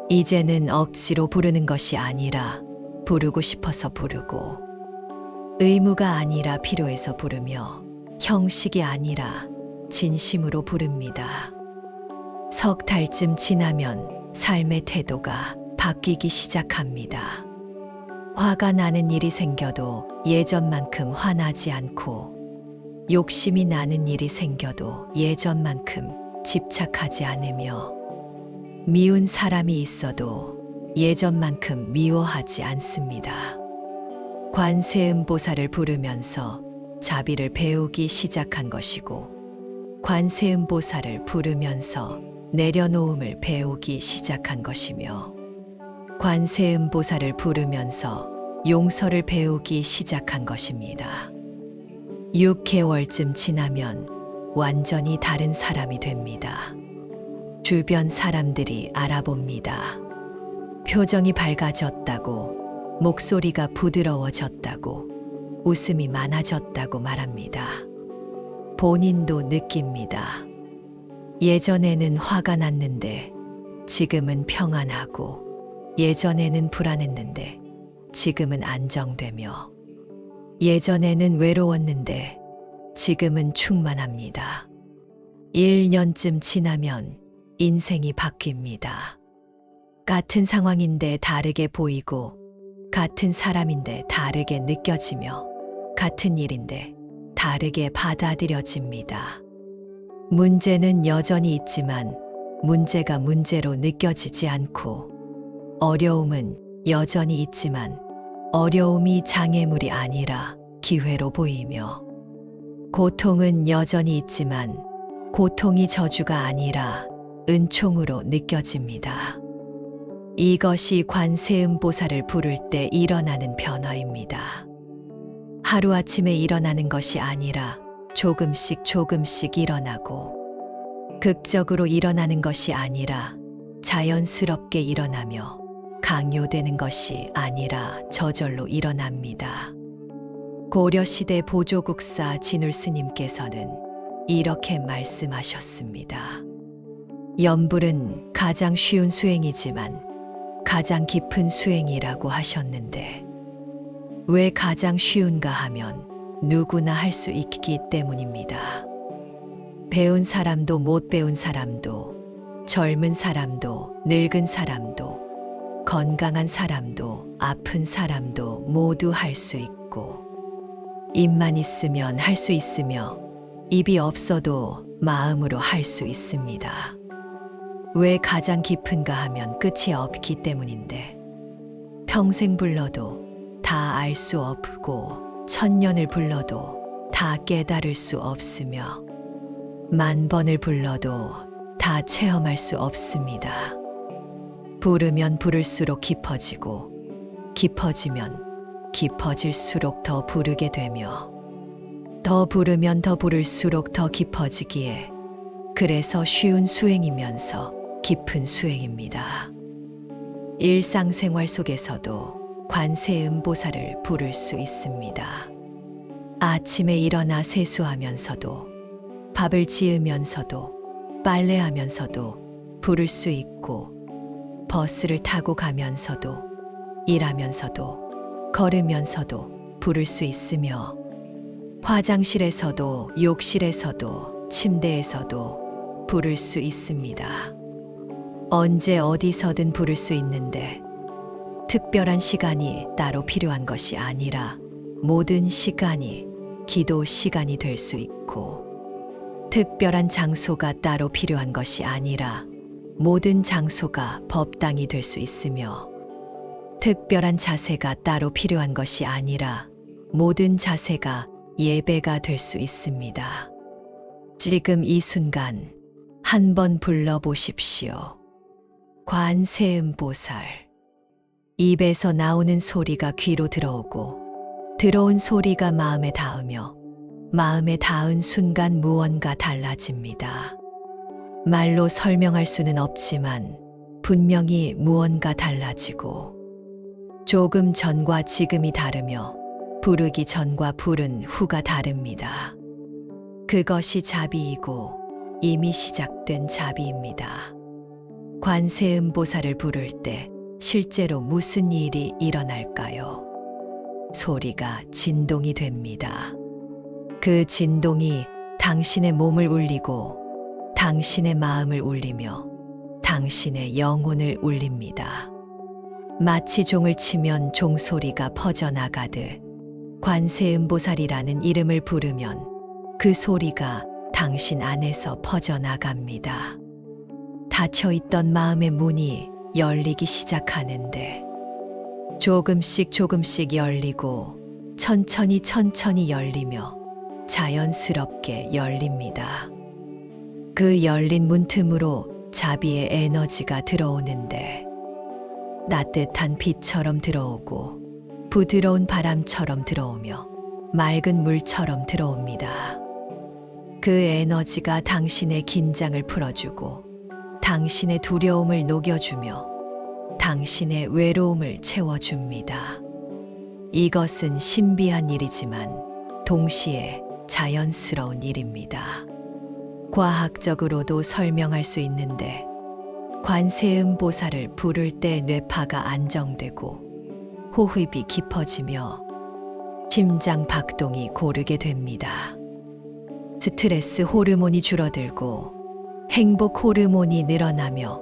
이제는 억지로 부르는 것이 아니라 부르고 싶어서 부르고 의무가 아니라 필요해서 부르며 형식이 아니라 진심으로 부릅니다. 석 달쯤 지나면 삶의 태도가 바뀌기 시작합니다. 화가 나는 일이 생겨도 예전만큼 화나지 않고 욕심이 나는 일이 생겨도 예전만큼 집착하지 않으며 미운 사람이 있어도 예전만큼 미워하지 않습니다. 관세음보살을 부르면서 자비를 배우기 시작한 것이고 관세음보살을 부르면서 내려놓음을 배우기 시작한 것이며 관세음보살을 부르면서 용서를 배우기 시작한 것입니다. 6개월쯤 지나면 완전히 다른 사람이 됩니다. 주변 사람들이 알아봅니다. 표정이 밝아졌다고, 목소리가 부드러워졌다고, 웃음이 많아졌다고 말합니다. 본인도 느낍니다. 예전에는 화가 났는데 지금은 평안하고, 예전에는 불안했는데 지금은 안정되며, 예전에는 외로웠는데 지금은 충만합니다. 1년쯤 지나면 인생이 바뀝니다. 같은 상황인데 다르게 보이고, 같은 사람인데 다르게 느껴지며, 같은 일인데 다르게 받아들여집니다. 문제는 여전히 있지만 문제가 문제로 느껴지지 않고, 어려움은 여전히 있지만 어려움이 장애물이 아니라 기회로 보이며, 고통은 여전히 있지만 고통이 저주가 아니라 은총으로 느껴집니다. 이것이 관세음보살을 부를 때 일어나는 변화입니다. 하루아침에 일어나는 것이 아니라 조금씩 조금씩 일어나고, 극적으로 일어나는 것이 아니라 자연스럽게 일어나며, 강요되는 것이 아니라 저절로 일어납니다. 고려시대 보조국사 진울스님께서는 이렇게 말씀하셨습니다. 염불은 가장 쉬운 수행이지만 가장 깊은 수행이라고 하셨는데, 왜 가장 쉬운가 하면 누구나 할 수 있기 때문입니다. 배운 사람도 못 배운 사람도, 젊은 사람도 늙은 사람도, 건강한 사람도 아픈 사람도 모두 할 수 있고, 입만 있으면 할 수 있으며 입이 없어도 마음으로 할 수 있습니다. 왜 가장 깊은가 하면 끝이 없기 때문인데, 평생 불러도 다 알 수 없고 천년을 불러도 다 깨달을 수 없으며, 만 번을 불러도 다 체험할 수 없습니다. 부르면 부를수록 깊어지고, 깊어지면 깊어질수록 더 부르게 되며, 더 부르면 더 부를수록 더 깊어지기에 그래서 쉬운 수행이면서 깊은 수행입니다. 일상생활 속에서도 관세음보살을 부를 수 있습니다. 아침에 일어나 세수하면서도, 밥을 지으면서도, 빨래하면서도 부를 수 있고, 버스를 타고 가면서도, 일하면서도, 걸으면서도 부를 수 있으며, 화장실에서도, 욕실에서도, 침대에서도 부를 수 있습니다. 언제 어디서든 부를 수 있는데, 특별한 시간이 따로 필요한 것이 아니라 모든 시간이 기도 시간이 될 수 있고, 특별한 장소가 따로 필요한 것이 아니라 모든 장소가 법당이 될 수 있으며, 특별한 자세가 따로 필요한 것이 아니라 모든 자세가 예배가 될 수 있습니다. 지금 이 순간 한번 불러보십시오. 관세음보살. 입에서 나오는 소리가 귀로 들어오고, 들어온 소리가 마음에 닿으며, 마음에 닿은 순간 무언가 달라집니다. 말로 설명할 수는 없지만 분명히 무언가 달라지고, 조금 전과 지금이 다르며 부르기 전과 부른 후가 다릅니다. 그것이 자비이고 이미 시작된 자비입니다. 관세음보살을 부를 때 실제로 무슨 일이 일어날까요? 소리가 진동이 됩니다. 그 진동이 당신의 몸을 울리고 당신의 마음을 울리며 당신의 영혼을 울립니다. 마치 종을 치면 종소리가 퍼져나가듯 관세음보살이라는 이름을 부르면 그 소리가 당신 안에서 퍼져나갑니다. 닫혀있던 마음의 문이 열리기 시작하는데 조금씩 조금씩 열리고 천천히 열리며 자연스럽게 열립니다. 그 열린 문틈으로 자비의 에너지가 들어오는데 따뜻한 빛처럼 들어오고 부드러운 바람처럼 들어오며 맑은 물처럼 들어옵니다. 그 에너지가 당신의 긴장을 풀어주고 당신의 두려움을 녹여주며 당신의 외로움을 채워줍니다. 이것은 신비한 일이지만 동시에 자연스러운 일입니다. 과학적으로도 설명할 수 있는데 관세음보살을 부를 때 뇌파가 안정되고 호흡이 깊어지며 심장 박동이 고르게 됩니다. 스트레스 호르몬이 줄어들고 행복 호르몬이 늘어나며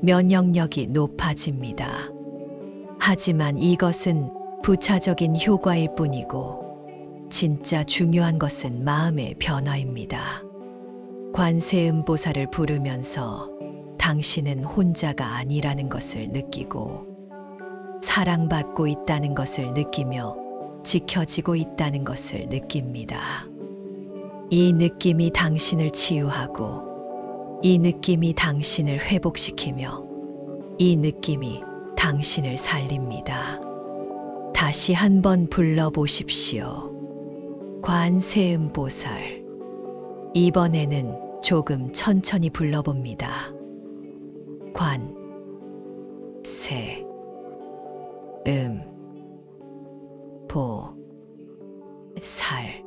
면역력이 높아집니다. 하지만 이것은 부차적인 효과일 뿐이고 진짜 중요한 것은 마음의 변화입니다. 관세음보살을 부르면서 당신은 혼자가 아니라는 것을 느끼고 사랑받고 있다는 것을 느끼며 지켜지고 있다는 것을 느낍니다. 이 느낌이 당신을 치유하고 이 느낌이 당신을 회복시키며 이 느낌이 당신을 살립니다. 다시 한번 불러보십시오. 관세음보살. 이번에는 조금 천천히 불러봅니다. 관, 세, 보, 살.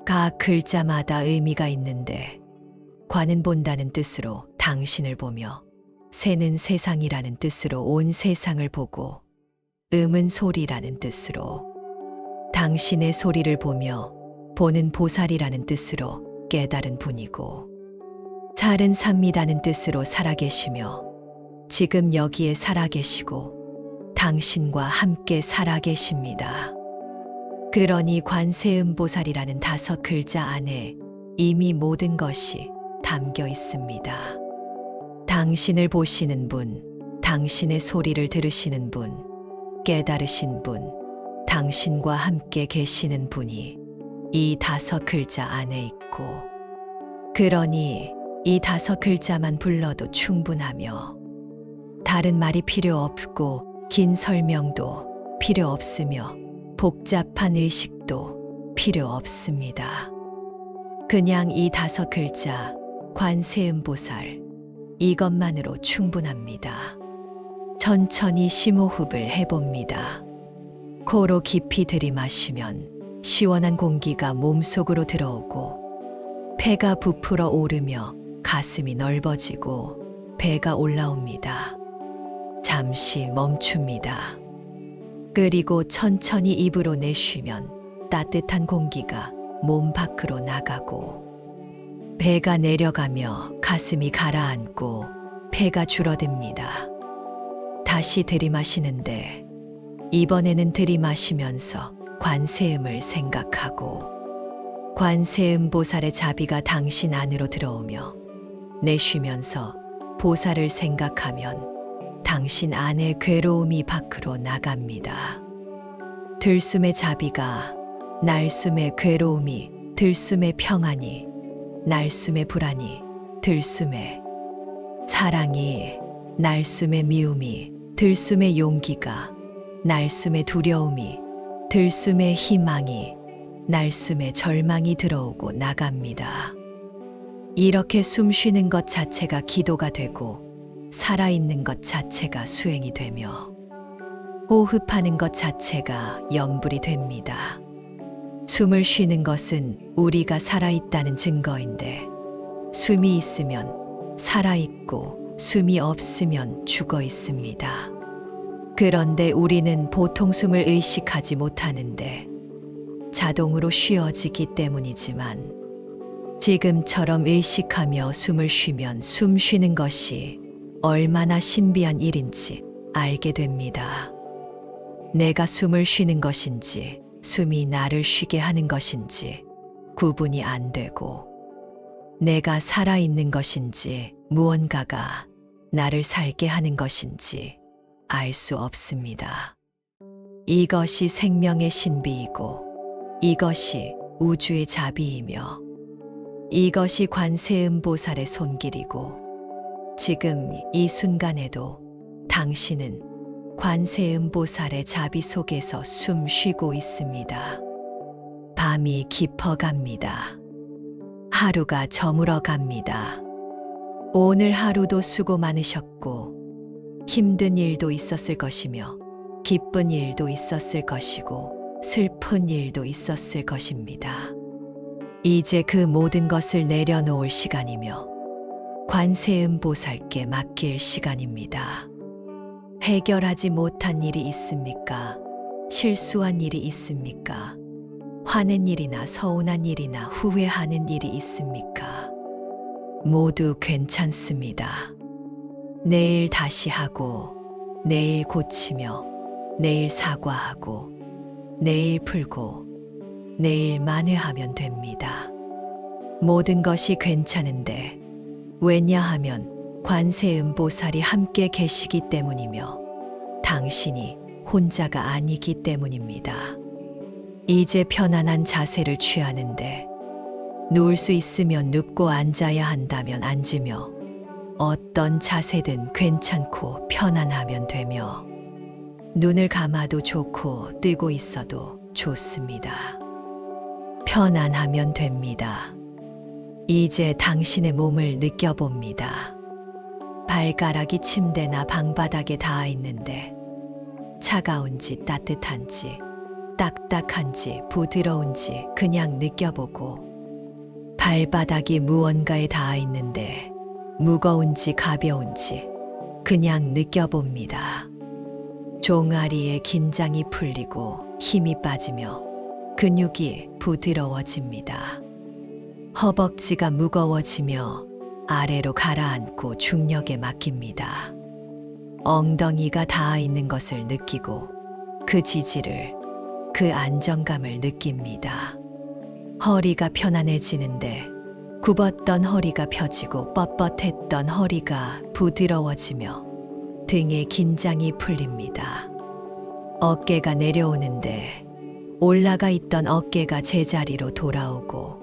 각 글자마다 의미가 있는데 관은 본다는 뜻으로 당신을 보며 세는 세상이라는 뜻으로 온 세상을 보고 음은 소리라는 뜻으로 당신의 소리를 보며 보는 보살이라는 뜻으로 깨달은 분이고 살은 삽니다는 뜻으로 살아계시며 지금 여기에 살아계시고 당신과 함께 살아계십니다. 그러니 관세음보살이라는 5글자 안에 이미 모든 것이 담겨 있습니다. 당신을 보시는 분, 당신의 소리를 들으시는 분, 깨달으신 분, 당신과 함께 계시는 분이 이 5글자 안에 있고, 그러니 이 5글자만 불러도 충분하며 다른 말이 필요 없고 긴 설명도 필요 없으며 복잡한 의식도 필요 없습니다. 그냥 이 5글자 관세음보살, 이것만으로 충분합니다. 천천히 심호흡을 해봅니다. 코로 깊이 들이마시면 시원한 공기가 몸속으로 들어오고 폐가 부풀어 오르며 가슴이 넓어지고 배가 올라옵니다. 잠시 멈춥니다. 그리고 천천히 입으로 내쉬면 따뜻한 공기가 몸 밖으로 나가고 배가 내려가며 가슴이 가라앉고 폐가 줄어듭니다. 다시 들이마시는데 이번에는 들이마시면서 관세음을 생각하고 관세음 보살의 자비가 당신 안으로 들어오며 내쉬면서 보살을 생각하면 당신 안의 괴로움이 밖으로 나갑니다. 들숨의 자비가 날숨의 괴로움이 들숨의 평안이 날숨의 불안이 들숨의 사랑이 날숨의 미움이 들숨의 용기가 날숨의 두려움이 들숨의 희망이 날숨의 절망이 들어오고 나갑니다. 이렇게 숨 쉬는 것 자체가 기도가 되고 살아있는 것 자체가 수행이 되며 호흡하는 것 자체가 염불이 됩니다. 숨을 쉬는 것은 우리가 살아있다는 증거인데 숨이 있으면 살아있고 숨이 없으면 죽어 있습니다. 그런데 우리는 보통 숨을 의식하지 못하는데 자동으로 쉬어지기 때문이지만 지금처럼 의식하며 숨을 쉬면 숨 쉬는 것이 얼마나 신비한 일인지 알게 됩니다. 내가 숨을 쉬는 것인지 숨이 나를 쉬게 하는 것인지 구분이 안 되고 내가 살아있는 것인지 무언가가 나를 살게 하는 것인지 알 수 없습니다. 이것이 생명의 신비이고 이것이 우주의 자비이며 이것이 관세음 보살의 손길이고 지금 이 순간에도 당신은 관세음 보살의 자비 속에서 숨 쉬고 있습니다. 밤이 깊어갑니다. 하루가 저물어 갑니다. 오늘 하루도 수고 많으셨고 힘든 일도 있었을 것이며 기쁜 일도 있었을 것이고 슬픈 일도 있었을 것입니다. 이제 그 모든 것을 내려놓을 시간이며 관세음 보살께 맡길 시간입니다. 해결하지 못한 일이 있습니까? 실수한 일이 있습니까? 화낸 일이나 서운한 일이나 후회하는 일이 있습니까? 모두 괜찮습니다. 내일 다시 하고, 내일 고치며, 내일 사과하고, 내일 풀고, 내일 만회하면 됩니다. 모든 것이 괜찮은데, 왜냐하면 관세음 보살이 함께 계시기 때문이며 당신이 혼자가 아니기 때문입니다. 이제 편안한 자세를 취하는데 누울 수 있으면 눕고 앉아야 한다면 앉으며 어떤 자세든 괜찮고 편안하면 되며 눈을 감아도 좋고 뜨고 있어도 좋습니다. 편안하면 됩니다. 이제 당신의 몸을 느껴봅니다. 발가락이 침대나 방바닥에 닿아 있는데 차가운지 따뜻한지 딱딱한지 부드러운지 그냥 느껴보고 발바닥이 무언가에 닿아 있는데 무거운지 가벼운지 그냥 느껴봅니다. 종아리에 긴장이 풀리고 힘이 빠지며 근육이 부드러워집니다. 허벅지가 무거워지며 아래로 가라앉고 중력에 맡깁니다. 엉덩이가 닿아 있는 것을 느끼고 그 지지를, 그 안정감을 느낍니다. 허리가 편안해지는데 굽었던 허리가 펴지고 뻣뻣했던 허리가 부드러워지며 등에 긴장이 풀립니다. 어깨가 내려오는데 올라가 있던 어깨가 제자리로 돌아오고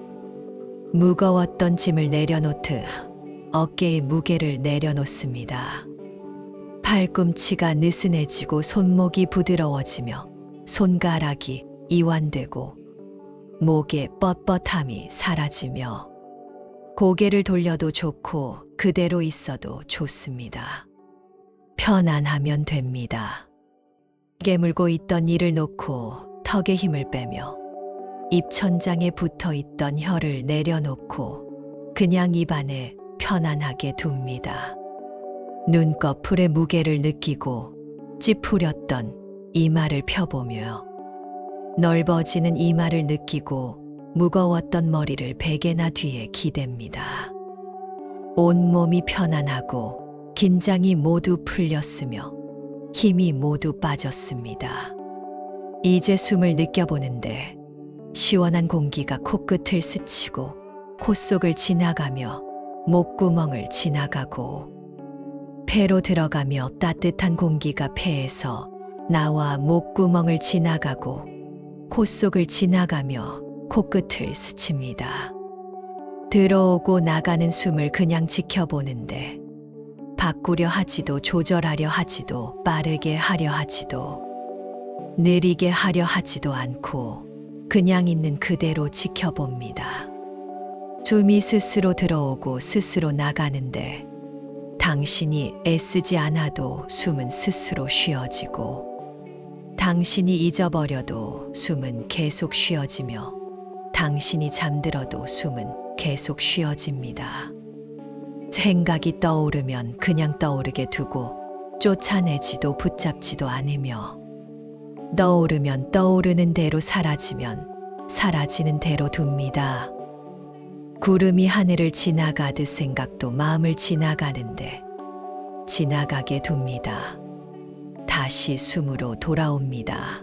무거웠던 짐을 내려놓듯 어깨의 무게를 내려놓습니다. 팔꿈치가 느슨해지고 손목이 부드러워지며 손가락이 이완되고 목의 뻣뻣함이 사라지며 고개를 돌려도 좋고 그대로 있어도 좋습니다. 편안하면 됩니다. 깨물고 있던 이를 놓고 턱에 힘을 빼며 입천장에 붙어 있던 혀를 내려놓고 그냥 입안에 편안하게 둡니다. 눈꺼풀의 무게를 느끼고 찌푸렸던 이마를 펴보며 넓어지는 이마를 느끼고 무거웠던 머리를 베개나 뒤에 기댑니다. 온몸이 편안하고 긴장이 모두 풀렸으며 힘이 모두 빠졌습니다. 이제 숨을 느껴보는데 시원한 공기가 코끝을 스치고 콧속을 지나가며 목구멍을 지나가고 폐로 들어가며 따뜻한 공기가 폐에서 나와 목구멍을 지나가고 콧속을 지나가며 코끝을 스칩니다. 들어오고 나가는 숨을 그냥 지켜보는데 바꾸려 하지도 조절하려 하지도 빠르게 하려 하지도 느리게 하려 하지도 않고 그냥 있는 그대로 지켜봅니다. 숨이 스스로 들어오고 스스로 나가는데 당신이 애쓰지 않아도 숨은 스스로 쉬어지고 당신이 잊어버려도 숨은 계속 쉬어지며 당신이 잠들어도 숨은 계속 쉬어집니다. 생각이 떠오르면 그냥 떠오르게 두고 쫓아내지도 붙잡지도 않으며 떠오르면 떠오르는 대로 사라지면 사라지는 대로 둡니다. 구름이 하늘을 지나가듯 생각도 마음을 지나가는데 지나가게 둡니다. 다시 숨으로 돌아옵니다.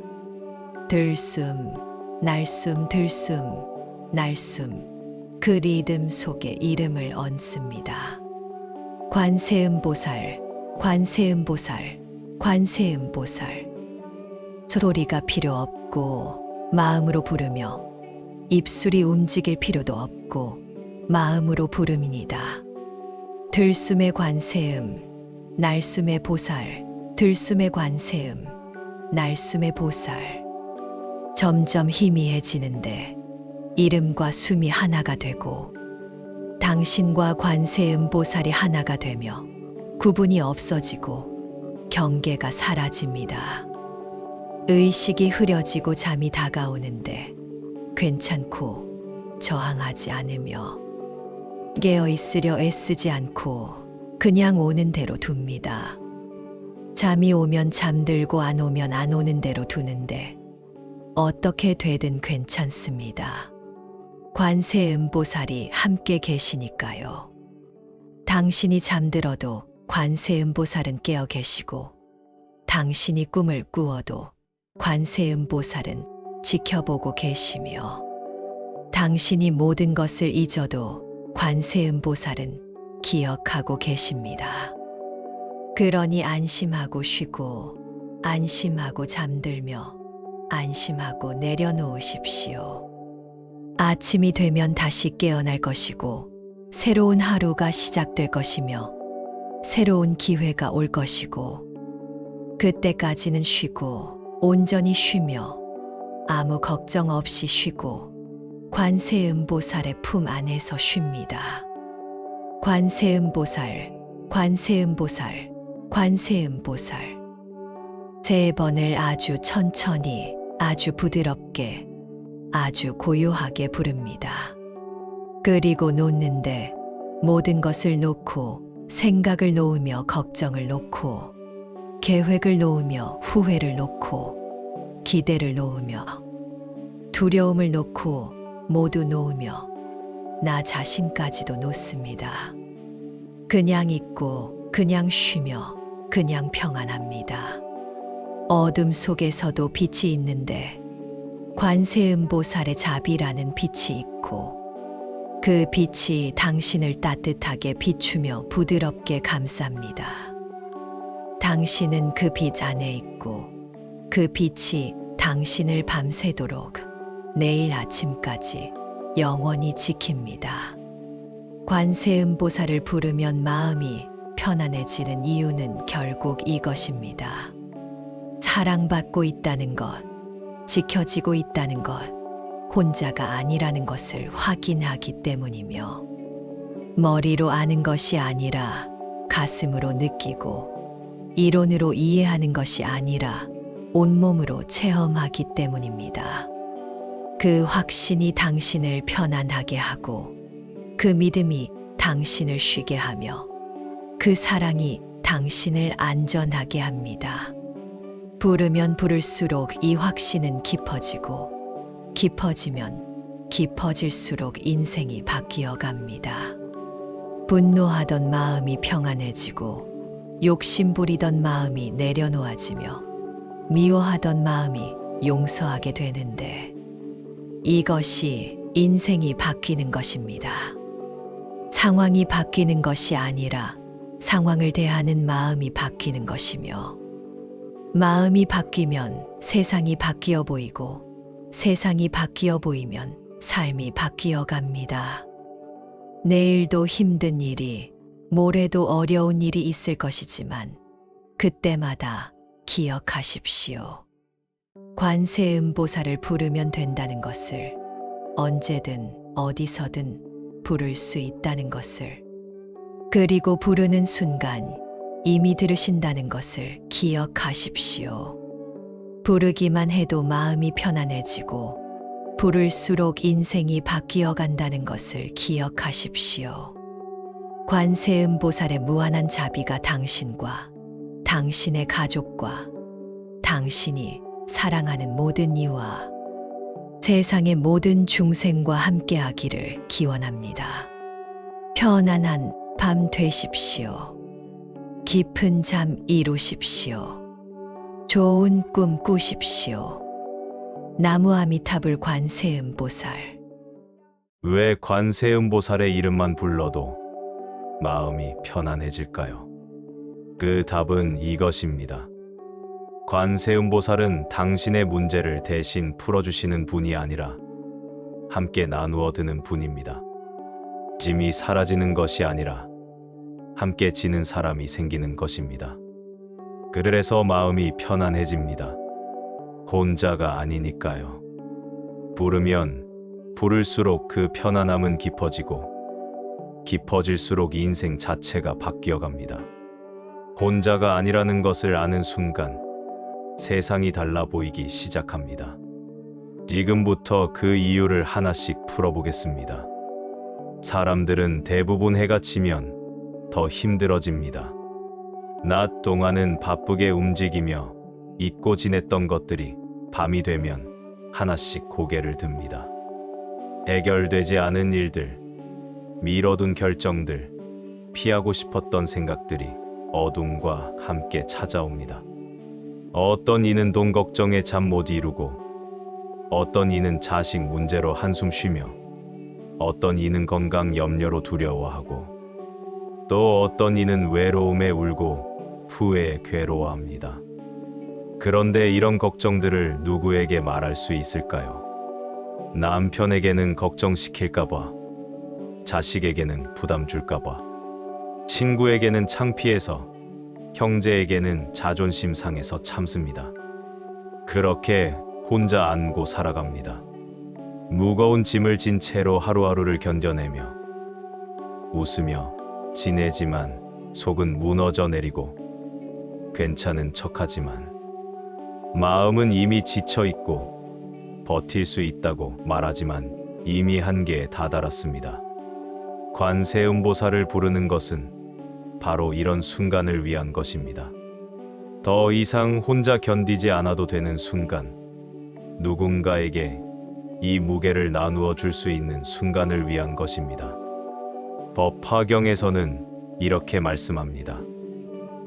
들숨, 날숨, 들숨, 날숨 그 리듬 속에 이름을 얹습니다. 관세음보살, 관세음보살, 관세음보살 소리가 필요 없고 마음으로 부르며 입술이 움직일 필요도 없고 마음으로 부름입니다. 들숨의 관세음, 날숨의 보살, 들숨의 관세음, 날숨의 보살 점점 희미해지는데 이름과 숨이 하나가 되고 당신과 관세음 보살이 하나가 되며 구분이 없어지고 경계가 사라집니다. 의식이 흐려지고 잠이 다가오는데 괜찮고 저항하지 않으며 깨어있으려 애쓰지 않고 그냥 오는 대로 둡니다. 잠이 오면 잠들고 안 오면 안 오는 대로 두는데 어떻게 되든 괜찮습니다. 관세음보살이 함께 계시니까요. 당신이 잠들어도 관세음보살은 깨어 계시고 당신이 꿈을 꾸어도 관세음보살은 지켜보고 계시며 당신이 모든 것을 잊어도 관세음보살은 기억하고 계십니다. 그러니 안심하고 쉬고 안심하고 잠들며 안심하고 내려놓으십시오. 아침이 되면 다시 깨어날 것이고 새로운 하루가 시작될 것이며 새로운 기회가 올 것이고 그때까지는 쉬고 온전히 쉬며 아무 걱정 없이 쉬고 관세음보살의 품 안에서 쉽니다. 관세음보살, 관세음보살, 관세음보살 3번을 아주 천천히 아주 부드럽게 아주 고요하게 부릅니다. 그리고 놓는데 모든 것을 놓고 생각을 놓으며 걱정을 놓고 계획을 놓으며 후회를 놓고 기대를 놓으며 두려움을 놓고 모두 놓으며 나 자신까지도 놓습니다. 그냥 있고 그냥 쉬며 그냥 평안합니다. 어둠 속에서도 빛이 있는데 관세음보살의 자비라는 빛이 있고 그 빛이 당신을 따뜻하게 비추며 부드럽게 감쌉니다. 당신은 그 빛 안에 있고 그 빛이 당신을 밤새도록 내일 아침까지 영원히 지킵니다. 관세음보살을 부르면 마음이 편안해지는 이유는 결국 이것입니다. 사랑받고 있다는 것, 지켜지고 있다는 것, 혼자가 아니라는 것을 확인하기 때문이며 머리로 아는 것이 아니라 가슴으로 느끼고 이론으로 이해하는 것이 아니라 온몸으로 체험하기 때문입니다. 그 확신이 당신을 편안하게 하고 그 믿음이 당신을 쉬게 하며 그 사랑이 당신을 안전하게 합니다. 부르면 부를수록 이 확신은 깊어지고 깊어지면 깊어질수록 인생이 바뀌어 갑니다. 분노하던 마음이 평안해지고 욕심부리던 마음이 내려놓아지며 미워하던 마음이 용서하게 되는데 이것이 인생이 바뀌는 것입니다. 상황이 바뀌는 것이 아니라 상황을 대하는 마음이 바뀌는 것이며 마음이 바뀌면 세상이 바뀌어 보이고 세상이 바뀌어 보이면 삶이 바뀌어 갑니다. 내일도 힘든 일이, 모레도 어려운 일이 있을 것이지만 그때마다 기억하십시오. 관세음보살을 부르면 된다는 것을, 언제든 어디서든 부를 수 있다는 것을, 그리고 부르는 순간 이미 들으신다는 것을 기억하십시오. 부르기만 해도 마음이 편안해지고 부를수록 인생이 바뀌어 간다는 것을 기억하십시오. 관세음보살의 무한한 자비가 당신과 당신의 가족과 당신이 사랑하는 모든 이와 세상의 모든 중생과 함께하기를 기원합니다. 편안한 밤 되십시오. 깊은 잠 이루십시오. 좋은 꿈 꾸십시오. 나무 아미타불 관세음보살. 왜 관세음보살의 이름만 불러도 마음이 편안해질까요? 그 답은 이것입니다. 관세음보살은 당신의 문제를 대신 풀어주시는 분이 아니라 함께 나누어 드는 분입니다. 짐이 사라지는 것이 아니라 함께 지는 사람이 생기는 것입니다. 그래서 마음이 편안해집니다. 혼자가 아니니까요. 부르면 부를수록 그 편안함은 깊어지고 깊어질수록 인생 자체가 바뀌어 갑니다. 혼자가 아니라는 것을 아는 순간 세상이 달라 보이기 시작합니다. 지금부터 그 이유를 하나씩 풀어보겠습니다. 사람들은 대부분 해가 지면 더 힘들어집니다. 낮 동안은 바쁘게 움직이며 잊고 지냈던 것들이 밤이 되면 하나씩 고개를 듭니다. 해결되지 않은 일들, 미뤄둔 결정들, 피하고 싶었던 생각들이 어둠과 함께 찾아옵니다. 어떤 이는 돈 걱정에 잠 못 이루고, 어떤 이는 자식 문제로 한숨 쉬며, 어떤 이는 건강 염려로 두려워하고, 또 어떤 이는 외로움에 울고 후회에 괴로워합니다. 그런데 이런 걱정들을 누구에게 말할 수 있을까요? 남편에게는 걱정시킬까봐, 자식에게는 부담 줄까봐, 친구에게는 창피해서, 형제에게는 자존심 상해서 참습니다. 그렇게 혼자 안고 살아갑니다. 무거운 짐을 진 채로 하루하루를 견뎌내며 웃으며 지내지만 속은 무너져 내리고 괜찮은 척하지만 마음은 이미 지쳐 있고 버틸 수 있다고 말하지만 이미 한계에 다다랐습니다. 관세음보살을 부르는 것은 바로 이런 순간을 위한 것입니다. 더 이상 혼자 견디지 않아도 되는 순간, 누군가에게 이 무게를 나누어 줄 수 있는 순간을 위한 것입니다. 법화경에서는 이렇게 말씀합니다.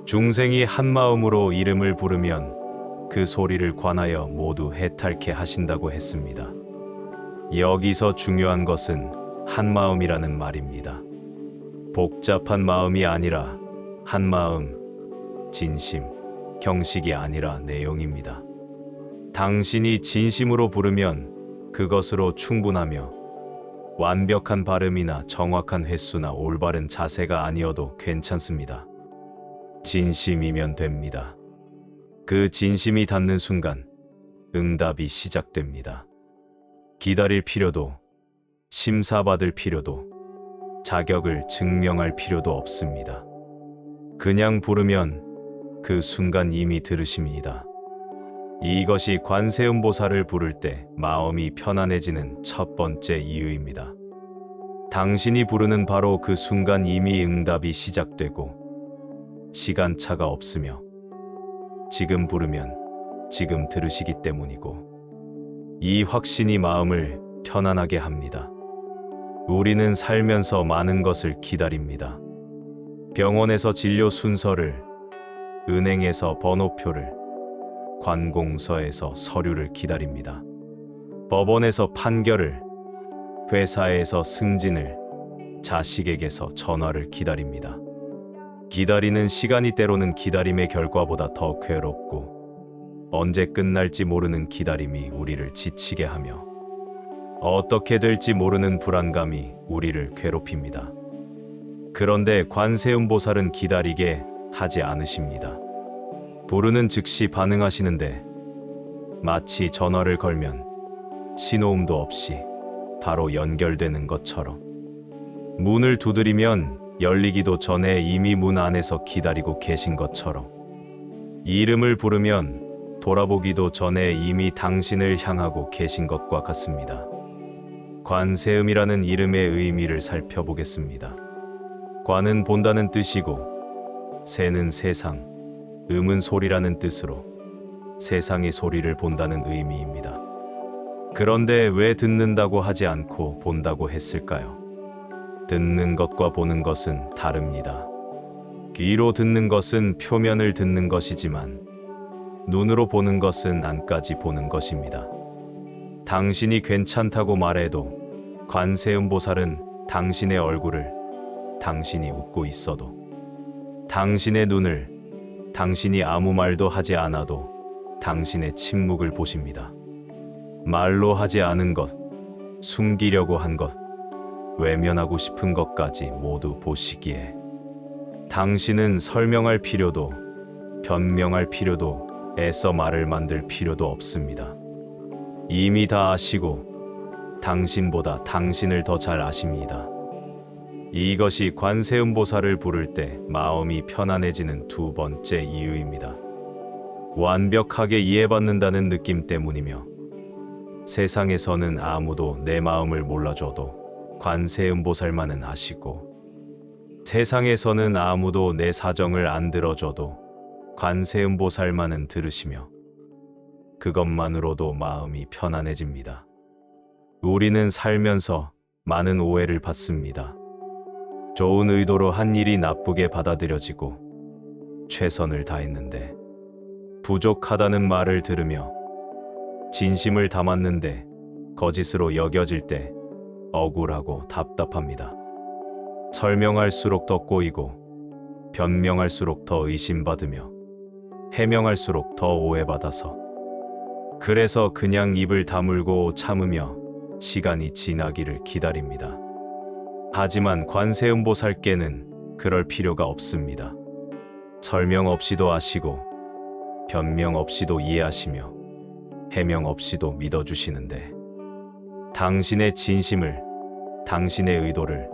중생이 한 마음으로 이름을 부르면 그 소리를 관하여 모두 해탈케 하신다고 했습니다. 여기서 중요한 것은 한 마음이라는 말입니다. 복잡한 마음이 아니라 한 마음, 진심, 형식이 아니라 내용입니다. 당신이 진심으로 부르면 그것으로 충분하며 완벽한 발음이나 정확한 횟수나 올바른 자세가 아니어도 괜찮습니다. 진심이면 됩니다. 그 진심이 닿는 순간 응답이 시작됩니다. 기다릴 필요도, 심사받을 필요도, 자격을 증명할 필요도 없습니다. 그냥 부르면 그 순간 이미 들으십니다. 이것이 관세음보살을 부를 때 마음이 편안해지는 첫 번째 이유입니다. 당신이 부르는 바로 그 순간 이미 응답이 시작되고 시간차가 없으며 지금 부르면 지금 들으시기 때문이고 이 확신이 마음을 편안하게 합니다. 우리는 살면서 많은 것을 기다립니다. 병원에서 진료 순서를, 은행에서 번호표를, 관공서에서 서류를 기다립니다. 법원에서 판결을, 회사에서 승진을, 자식에게서 전화를 기다립니다. 기다리는 시간이 때로는 기다림의 결과보다 더 괴롭고 언제 끝날지 모르는 기다림이 우리를 지치게 하며 어떻게 될지 모르는 불안감이 우리를 괴롭힙니다. 그런데 관세음보살은 기다리게 하지 않으십니다. 부르는 즉시 반응하시는데 마치 전화를 걸면 신호음도 없이 바로 연결되는 것처럼 문을 두드리면 열리기도 전에 이미 문 안에서 기다리고 계신 것처럼 이름을 부르면 돌아보기도 전에 이미 당신을 향하고 계신 것과 같습니다. 관세음이라는 이름의 의미를 살펴보겠습니다. 관은 본다는 뜻이고 세는 세상, 음은 소리라는 뜻으로 세상의 소리를 본다는 의미입니다. 그런데 왜 듣는다고 하지 않고 본다고 했을까요? 듣는 것과 보는 것은 다릅니다. 귀로 듣는 것은 표면을 듣는 것이지만 눈으로 보는 것은 안까지 보는 것입니다. 당신이 괜찮다고 말해도 관세음보살은 당신의 얼굴을, 당신이 웃고 있어도, 당신의 눈을, 당신이 아무 말도 하지 않아도 당신의 침묵을 보십니다. 말로 하지 않은 것, 숨기려고 한 것, 외면하고 싶은 것까지 모두 보시기에 당신은 설명할 필요도 변명할 필요도 애써 말을 만들 필요도 없습니다. 이미 다 아시고 당신보다 당신을 더 잘 아십니다. 이것이 관세음보살을 부를 때 마음이 편안해지는 두 번째 이유입니다. 완벽하게 이해받는다는 느낌 때문이며 세상에서는 아무도 내 마음을 몰라줘도 관세음보살만은 아시고 세상에서는 아무도 내 사정을 안 들어줘도 관세음보살만은 들으시며 그것만으로도 마음이 편안해집니다. 우리는 살면서 많은 오해를 받습니다. 좋은 의도로 한 일이 나쁘게 받아들여지고 최선을 다했는데 부족하다는 말을 들으며 진심을 담았는데 거짓으로 여겨질 때 억울하고 답답합니다. 설명할수록 더 꼬이고 변명할수록 더 의심받으며 해명할수록 더 오해받아서 그래서 그냥 입을 다물고 참으며 시간이 지나기를 기다립니다. 하지만 관세음보살께는 그럴 필요가 없습니다. 설명 없이도 아시고 변명 없이도 이해하시며 해명 없이도 믿어주시는데 당신의 진심을, 당신의 의도를,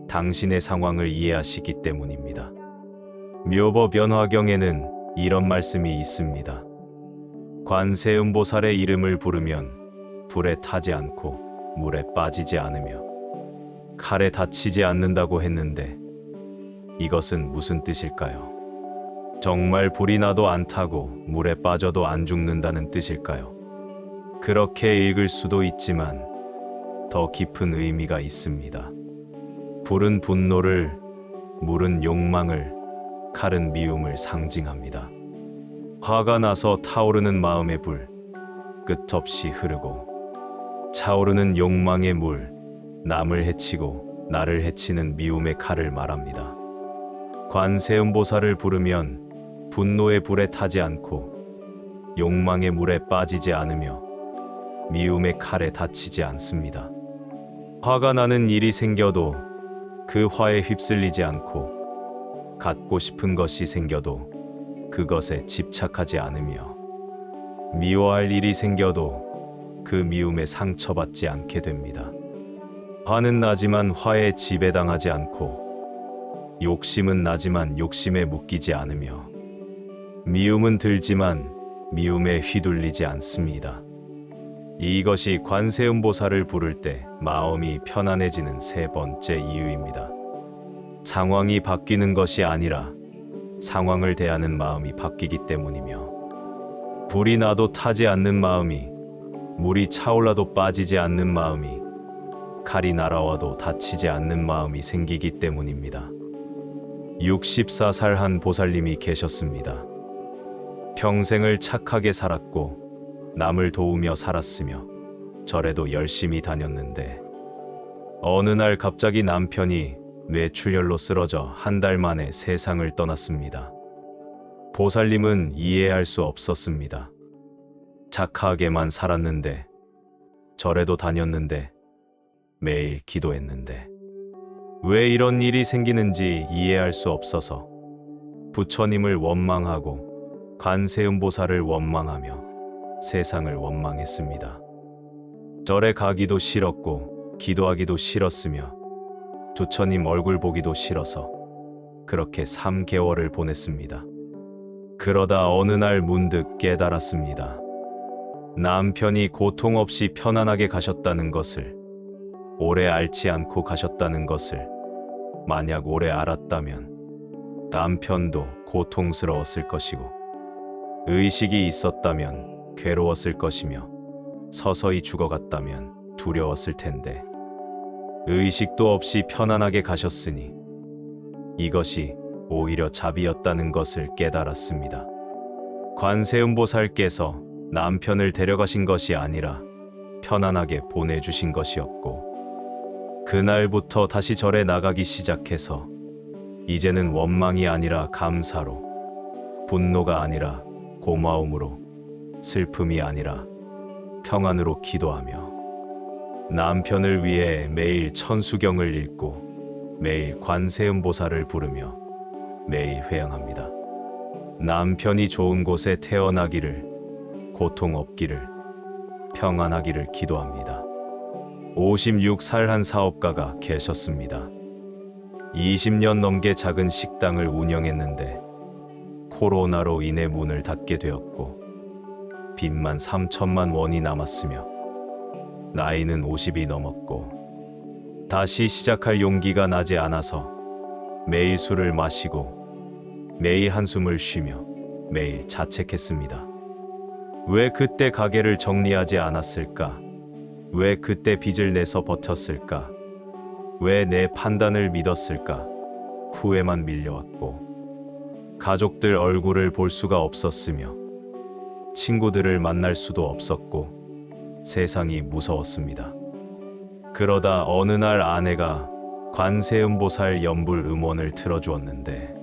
당신의 상황을 이해하시기 때문입니다. 묘보 변화경에는 이런 말씀이 있습니다. 관세음보살의 이름을 부르면 불에 타지 않고 물에 빠지지 않으며 칼에 다치지 않는다고 했는데 이것은 무슨 뜻일까요? 정말 불이 나도 안 타고 물에 빠져도 안 죽는다는 뜻일까요? 그렇게 읽을 수도 있지만 더 깊은 의미가 있습니다. 불은 분노를, 물은 욕망을, 칼은 미움을 상징합니다. 화가 나서 타오르는 마음의 불, 끝없이 흐르고 차오르는 욕망의 물, 남을 해치고 나를 해치는 미움의 칼을 말합니다. 관세음보살을 부르면 분노의 불에 타지 않고 욕망의 물에 빠지지 않으며 미움의 칼에 다치지 않습니다. 화가 나는 일이 생겨도 그 화에 휩쓸리지 않고 갖고 싶은 것이 생겨도 그것에 집착하지 않으며 미워할 일이 생겨도 그 미움에 상처받지 않게 됩니다. 화는 나지만 화에 지배당하지 않고, 욕심은 나지만 욕심에 묶이지 않으며, 미움은 들지만 미움에 휘둘리지 않습니다. 이것이 관세음보살을 부를 때 마음이 편안해지는 세 번째 이유입니다. 상황이 바뀌는 것이 아니라 상황을 대하는 마음이 바뀌기 때문이며, 불이 나도 타지 않는 마음이, 물이 차올라도 빠지지 않는 마음이, 칼이 날아와도 다치지 않는 마음이 생기기 때문입니다. 64살 한 보살님이 계셨습니다. 평생을 착하게 살았고 남을 도우며 살았으며 절에도 열심히 다녔는데, 어느 날 갑자기 남편이 뇌출혈로 쓰러져 한 달 만에 세상을 떠났습니다. 보살님은 이해할 수 없었습니다. 착하게만 살았는데, 절에도 다녔는데, 매일 기도했는데, 왜 이런 일이 생기는지 이해할 수 없어서 부처님을 원망하고 관세음보살을 원망하며 세상을 원망했습니다. 절에 가기도 싫었고 기도하기도 싫었으며 부처님 얼굴 보기도 싫어서 그렇게 3개월을 보냈습니다. 그러다 어느 날 문득 깨달았습니다. 남편이 고통 없이 편안하게 가셨다는 것을, 오래 앓지 않고 가셨다는 것을 만약 오래 알았다면 남편도 고통스러웠을 것이고, 의식이 있었다면 괴로웠을 것이며, 서서히 죽어갔다면 두려웠을 텐데, 의식도 없이 편안하게 가셨으니 이것이 오히려 자비였다는 것을 깨달았습니다. 관세음보살께서 남편을 데려가신 것이 아니라 편안하게 보내주신 것이었고, 그날부터 다시 절에 나가기 시작해서 이제는 원망이 아니라 감사로, 분노가 아니라 고마움으로, 슬픔이 아니라 평안으로 기도하며, 남편을 위해 매일 천수경을 읽고 매일 관세음보살을 부르며 매일 회양합니다. 남편이 좋은 곳에 태어나기를, 고통 없기를, 평안하기를 기도합니다. 56살 한 사업가가 계셨습니다. 20년 넘게 작은 식당을 운영했는데 코로나로 인해 문을 닫게 되었고, 빚만 3천만 원이 남았으며 나이는 50이 넘었고 다시 시작할 용기가 나지 않아서 매일 술을 마시고 매일 한숨을 쉬며 매일 자책했습니다. 왜 그때 가게를 정리하지 않았을까? 왜 그때 빚을 내서 버텼을까? 왜 내 판단을 믿었을까? 후회만 밀려왔고, 가족들 얼굴을 볼 수가 없었으며 친구들을 만날 수도 없었고 세상이 무서웠습니다. 그러다 어느 날 아내가 관세음보살 연불 음원을 틀어주었는데,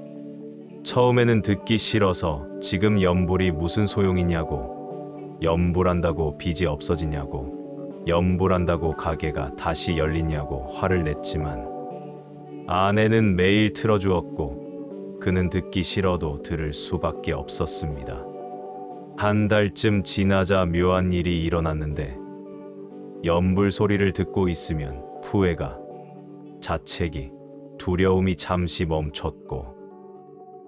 처음에는 듣기 싫어서 지금 연불이 무슨 소용이냐고, 연불한다고 빚이 없어지냐고, 연불한다고 가게가 다시 열리냐고 화를 냈지만, 아내는 매일 틀어주었고 그는 듣기 싫어도 들을 수밖에 없었습니다. 한 달쯤 지나자 묘한 일이 일어났는데, 연불 소리를 듣고 있으면 후회가, 자책이, 두려움이 잠시 멈췄고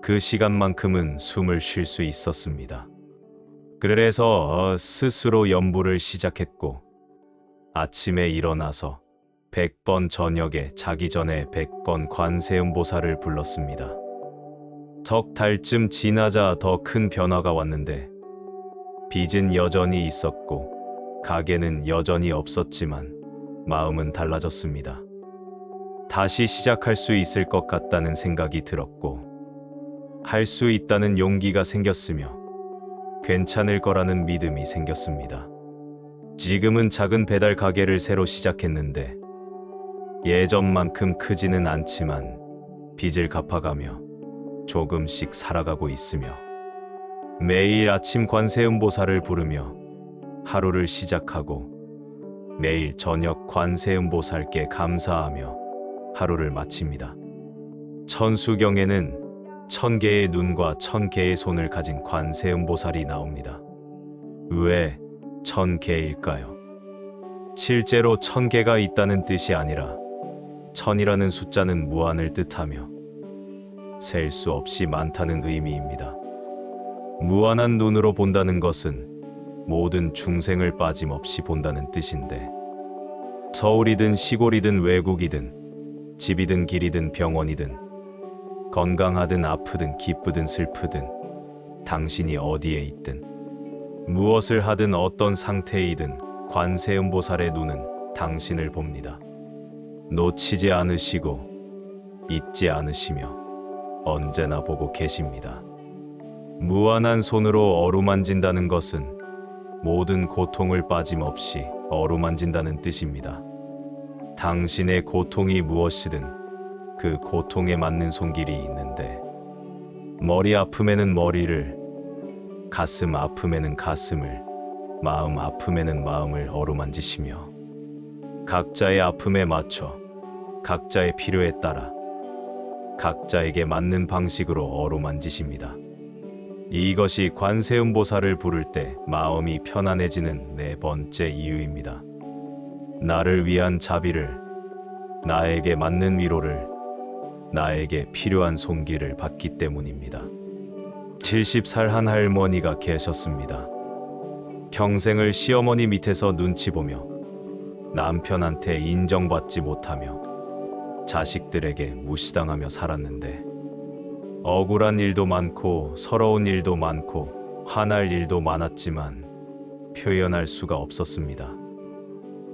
그 시간만큼은 숨을 쉴 수 있었습니다. 그래서 스스로 연불을 시작했고, 아침에 일어나서 100번, 저녁에 자기 전에 100번 관세음보살을 불렀습니다. 석 달쯤 지나자 더 큰 변화가 왔는데, 빚은 여전히 있었고 가게는 여전히 없었지만 마음은 달라졌습니다. 다시 시작할 수 있을 것 같다는 생각이 들었고, 할 수 있다는 용기가 생겼으며 괜찮을 거라는 믿음이 생겼습니다. 지금은 작은 배달 가게를 새로 시작했는데 예전만큼 크지는 않지만 빚을 갚아가며 조금씩 살아가고 있으며, 매일 아침 관세음보살을 부르며 하루를 시작하고 매일 저녁 관세음보살께 감사하며 하루를 마칩니다. 천수경에는 1000개의 눈과 1000개의 손을 가진 관세음보살이 나옵니다. 왜 1000개일까요? 실제로 1000개가 있다는 뜻이 아니라 천이라는 숫자는 무한을 뜻하며 셀 수 없이 많다는 의미입니다. 무한한 눈으로 본다는 것은 모든 중생을 빠짐없이 본다는 뜻인데, 서울이든 시골이든 외국이든 집이든 길이든 병원이든 건강하든 아프든 기쁘든 슬프든 당신이 어디에 있든 무엇을 하든 어떤 상태이든 관세음보살의 눈은 당신을 봅니다. 놓치지 않으시고 잊지 않으시며 언제나 보고 계십니다. 무한한 손으로 어루만진다는 것은 모든 고통을 빠짐없이 어루만진다는 뜻입니다. 당신의 고통이 무엇이든 그 고통에 맞는 손길이 있는데, 머리 아픔에는 머리를, 가슴 아픔에는 가슴을, 마음 아픔에는 마음을 어루만지시며 각자의 아픔에 맞춰 각자의 필요에 따라 각자에게 맞는 방식으로 어루만지십니다. 이것이 관세음보살을 부를 때 마음이 편안해지는 네 번째 이유입니다. 나를 위한 자비를, 나에게 맞는 위로를, 나에게 필요한 손길을 받기 때문입니다. 70살 한 할머니가 계셨습니다. 평생을 시어머니 밑에서 눈치 보며 남편한테 인정받지 못하며 자식들에게 무시당하며 살았는데, 억울한 일도 많고 서러운 일도 많고 화날 일도 많았지만 표현할 수가 없었습니다.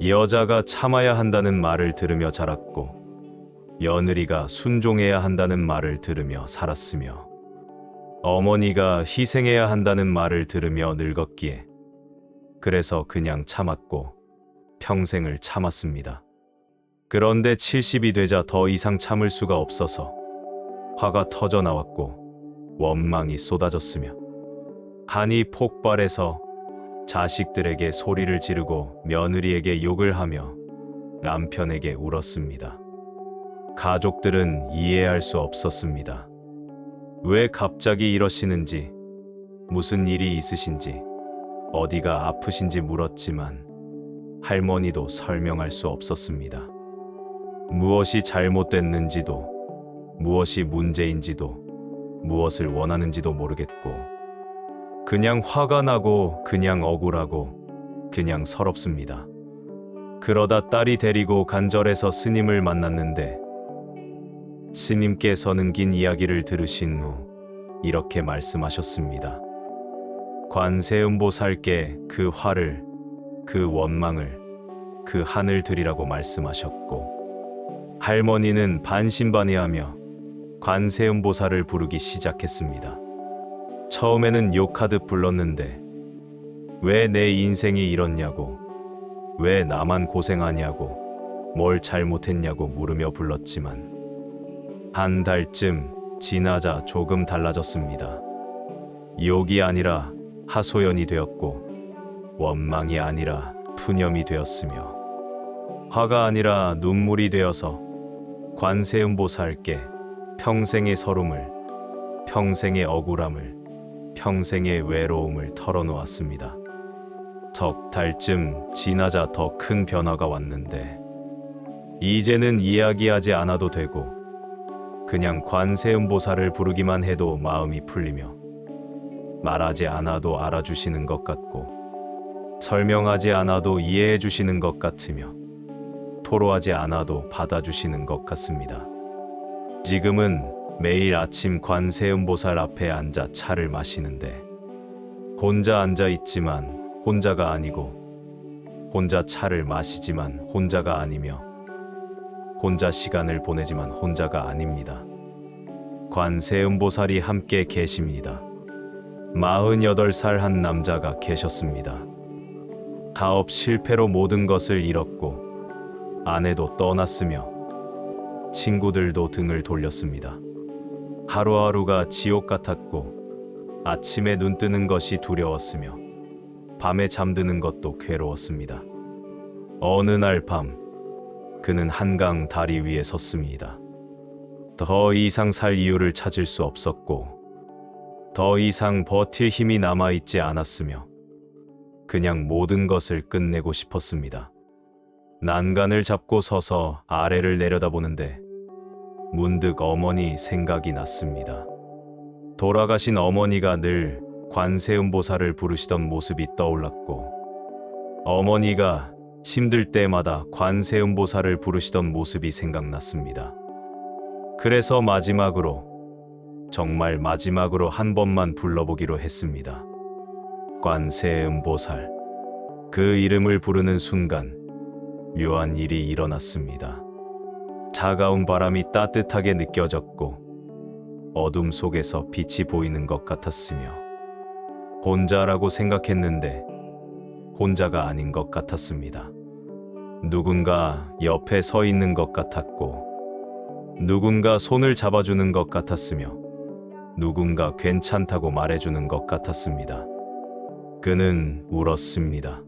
여자가 참아야 한다는 말을 들으며 자랐고 며느리가 순종해야 한다는 말을 들으며 살았으며 어머니가 희생해야 한다는 말을 들으며 늙었기에 그래서 그냥 참았고 평생을 참았습니다. 그런데 70이 되자 더 이상 참을 수가 없어서 화가 터져 나왔고 원망이 쏟아졌으며 한이 폭발해서 자식들에게 소리를 지르고 며느리에게 욕을 하며 남편에게 울었습니다. 가족들은 이해할 수 없었습니다. 왜 갑자기 이러시는지, 무슨 일이 있으신지, 어디가 아프신지 물었지만 할머니도 설명할 수 없었습니다. 무엇이 잘못됐는지도, 무엇이 문제인지도, 무엇을 원하는지도 모르겠고 그냥 화가 나고 그냥 억울하고 그냥 서럽습니다. 그러다 딸이 데리고 간절해서 스님을 만났는데, 스님께서는 긴 이야기를 들으신 후 이렇게 말씀하셨습니다. 관세음보살께 그 화를, 그 원망을, 그 한을 드리라고 말씀하셨고, 할머니는 반신반의하며 관세음보살을 부르기 시작했습니다. 처음에는 욕하듯 불렀는데 왜 내 인생이 이렇냐고, 왜 나만 고생하냐고, 뭘 잘못했냐고 물으며 불렀지만 한 달쯤 지나자 조금 달라졌습니다. 욕이 아니라 하소연이 되었고 원망이 아니라 푸념이 되었으며 화가 아니라 눈물이 되어서 관세음보살께 평생의 서름을, 평생의 억울함을, 평생의 외로움을 털어놓았습니다. 석 달쯤 지나자 더 큰 변화가 왔는데, 이제는 이야기하지 않아도 되고 그냥 관세음보살을 부르기만 해도 마음이 풀리며 말하지 않아도 알아주시는 것 같고 설명하지 않아도 이해해 주시는 것 같으며 토로하지 않아도 받아주시는 것 같습니다. 지금은 매일 아침 관세음보살 앞에 앉아 차를 마시는데, 혼자 앉아 있지만 혼자가 아니고, 혼자 차를 마시지만 혼자가 아니며, 혼자 시간을 보내지만 혼자가 아닙니다. 관세음보살이 함께 계십니다. 48살 한 남자가 계셨습니다. 사업 실패로 모든 것을 잃었고 아내도 떠났으며 친구들도 등을 돌렸습니다. 하루하루가 지옥 같았고 아침에 눈 뜨는 것이 두려웠으며 밤에 잠드는 것도 괴로웠습니다. 어느 날 밤, 그는 한강 다리 위에 섰습니다. 더 이상 살 이유를 찾을 수 없었고 더 이상 버틸 힘이 남아있지 않았으며 그냥 모든 것을 끝내고 싶었습니다. 난간을 잡고 서서 아래를 내려다보는데 문득 어머니 생각이 났습니다. 돌아가신 어머니가 늘 관세음보살을 부르시던 모습이 떠올랐고, 어머니가 힘들 때마다 관세음보살을 부르시던 모습이 생각났습니다. 그래서 정말 마지막으로 한 번만 불러보기로 했습니다. 관세음보살. 그 이름을 부르는 순간 묘한 일이 일어났습니다. 차가운 바람이 따뜻하게 느껴졌고 어둠 속에서 빛이 보이는 것 같았으며, 혼자라고 생각했는데 혼자가 아닌 것 같았습니다. 누군가 옆에 서 있는 것 같았고, 누군가 손을 잡아주는 것 같았으며, 누군가 괜찮다고 말해주는 것 같았습니다. 그는 울었습니다.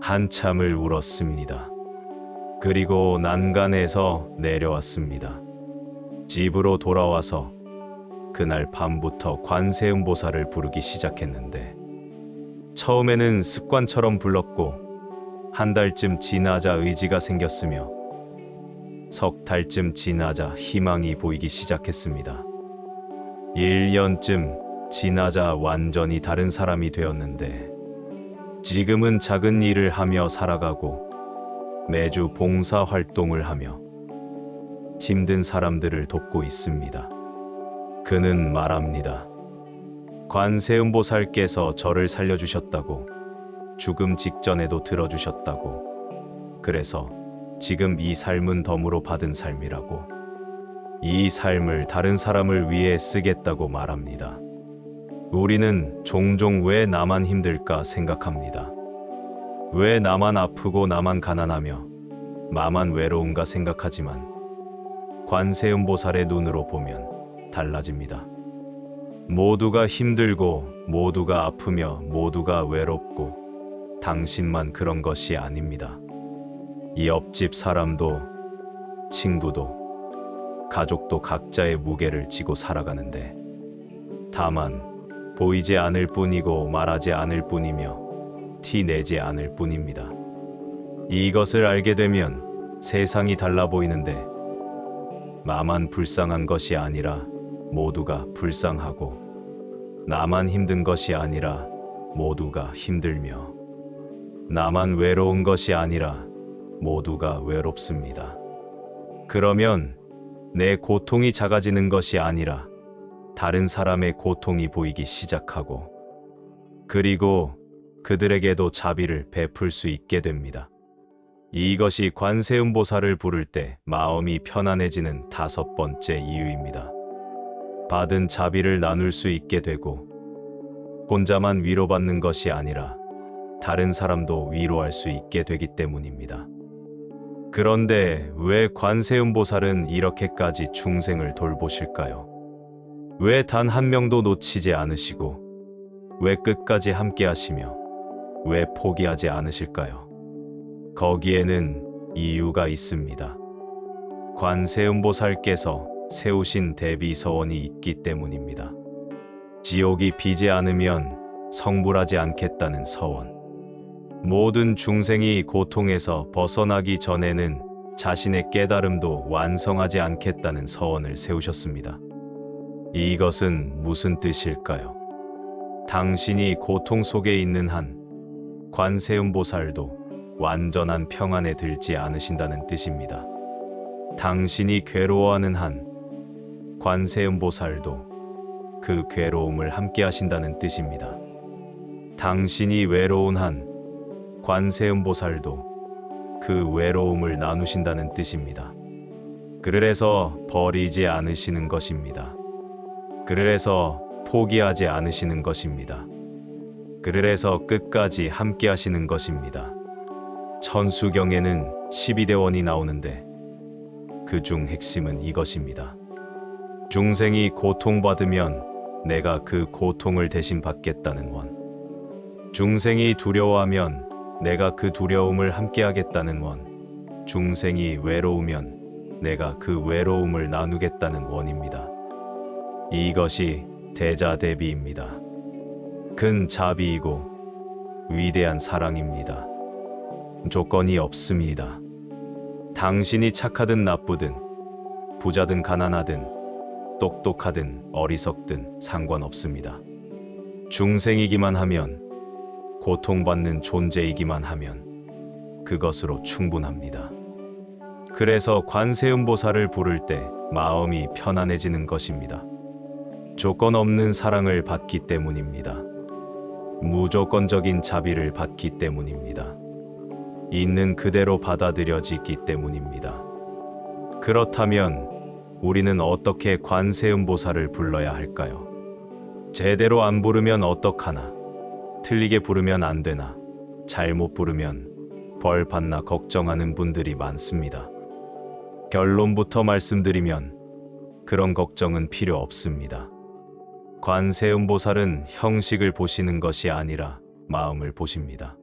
한참을 울었습니다. 그리고 난간에서 내려왔습니다. 집으로 돌아와서 그날 밤부터 관세음보살을 부르기 시작했는데, 처음에는 습관처럼 불렀고 한 달쯤 지나자 의지가 생겼으며, 석 달쯤 지나자 희망이 보이기 시작했습니다. 1년쯤 지나자 완전히 다른 사람이 되었는데, 지금은 작은 일을 하며 살아가고 매주 봉사 활동을 하며 힘든 사람들을 돕고 있습니다. 그는 말합니다. 관세음보살께서 저를 살려주셨다고, 죽음 직전에도 들어주셨다고, 그래서 지금 이 삶은 덤으로 받은 삶이라고, 이 삶을 다른 사람을 위해 쓰겠다고 말합니다. 우리는 종종 왜 나만 힘들까 생각합니다. 왜 나만 아프고 나만 가난하며 나만 외로운가 생각하지만, 관세음보살의 눈으로 보면 달라집니다. 모두가 힘들고 모두가 아프며 모두가 외롭고 당신만 그런 것이 아닙니다. 이 옆집 사람도, 친구도, 가족도 각자의 무게를 지고 살아가는데, 다만 보이지 않을 뿐이고 말하지 않을 뿐이며 티 내지 않을 뿐입니다. 이것을 알게 되면 세상이 달라 보이는데, 나만 불쌍한 것이 아니라 모두가 불쌍하고, 나만 힘든 것이 아니라 모두가 힘들며, 나만 외로운 것이 아니라 모두가 외롭습니다. 그러면 내 고통이 작아지는 것이 아니라 다른 사람의 고통이 보이기 시작하고, 그리고 그들에게도 자비를 베풀 수 있게 됩니다. 이것이 관세음보살을 부를 때 마음이 편안해지는 5번째 이유입니다. 받은 자비를 나눌 수 있게 되고, 혼자만 위로받는 것이 아니라 다른 사람도 위로할 수 있게 되기 때문입니다. 그런데 왜 관세음보살은 이렇게까지 중생을 돌보실까요? 왜 단 한 명도 놓치지 않으시고, 왜 끝까지 함께 하시며, 왜 포기하지 않으실까요? 거기에는 이유가 있습니다. 관세음보살께서 세우신 대비서원이 있기 때문입니다. 지옥이 비지 않으면 성불하지 않겠다는 서원. 모든 중생이 고통에서 벗어나기 전에는 자신의 깨달음도 완성하지 않겠다는 서원을 세우셨습니다. 이것은 무슨 뜻일까요? 당신이 고통 속에 있는 한 관세음보살도 완전한 평안에 들지 않으신다는 뜻입니다. 당신이 괴로워하는 한 관세음보살도 그 괴로움을 함께 하신다는 뜻입니다. 당신이 외로운 한 관세음보살도 그 외로움을 나누신다는 뜻입니다. 그래서 버리지 않으시는 것입니다. 그래서 포기하지 않으시는 것입니다. 그래서 끝까지 함께 하시는 것입니다. 천수경에는 12대원이 나오는데, 그중 핵심은 이것입니다. 중생이 고통받으면 내가 그 고통을 대신 받겠다는 원. 중생이 두려워하면 내가 그 두려움을 함께 하겠다는 원. 중생이 외로우면 내가 그 외로움을 나누겠다는 원입니다. 이것이 대자대비입니다. 큰 자비이고 위대한 사랑입니다. 조건이 없습니다. 당신이 착하든 나쁘든, 부자든 가난하든, 똑똑하든 어리석든 상관없습니다. 중생이기만 하면, 고통받는 존재이기만 하면 그것으로 충분합니다. 그래서 관세음보살을 부를 때 마음이 편안해지는 것입니다. 조건 없는 사랑을 받기 때문입니다. 무조건적인 자비를 받기 때문입니다. 있는 그대로 받아들여지기 때문입니다. 그렇다면 우리는 어떻게 관세음보살을 불러야 할까요? 제대로 안 부르면 어떡하나? 틀리게 부르면 안 되나? 잘못 부르면 벌 받나 걱정하는 분들이 많습니다. 결론부터 말씀드리면 그런 걱정은 필요 없습니다. 관세음보살은 형식을 보시는 것이 아니라 마음을 보십니다.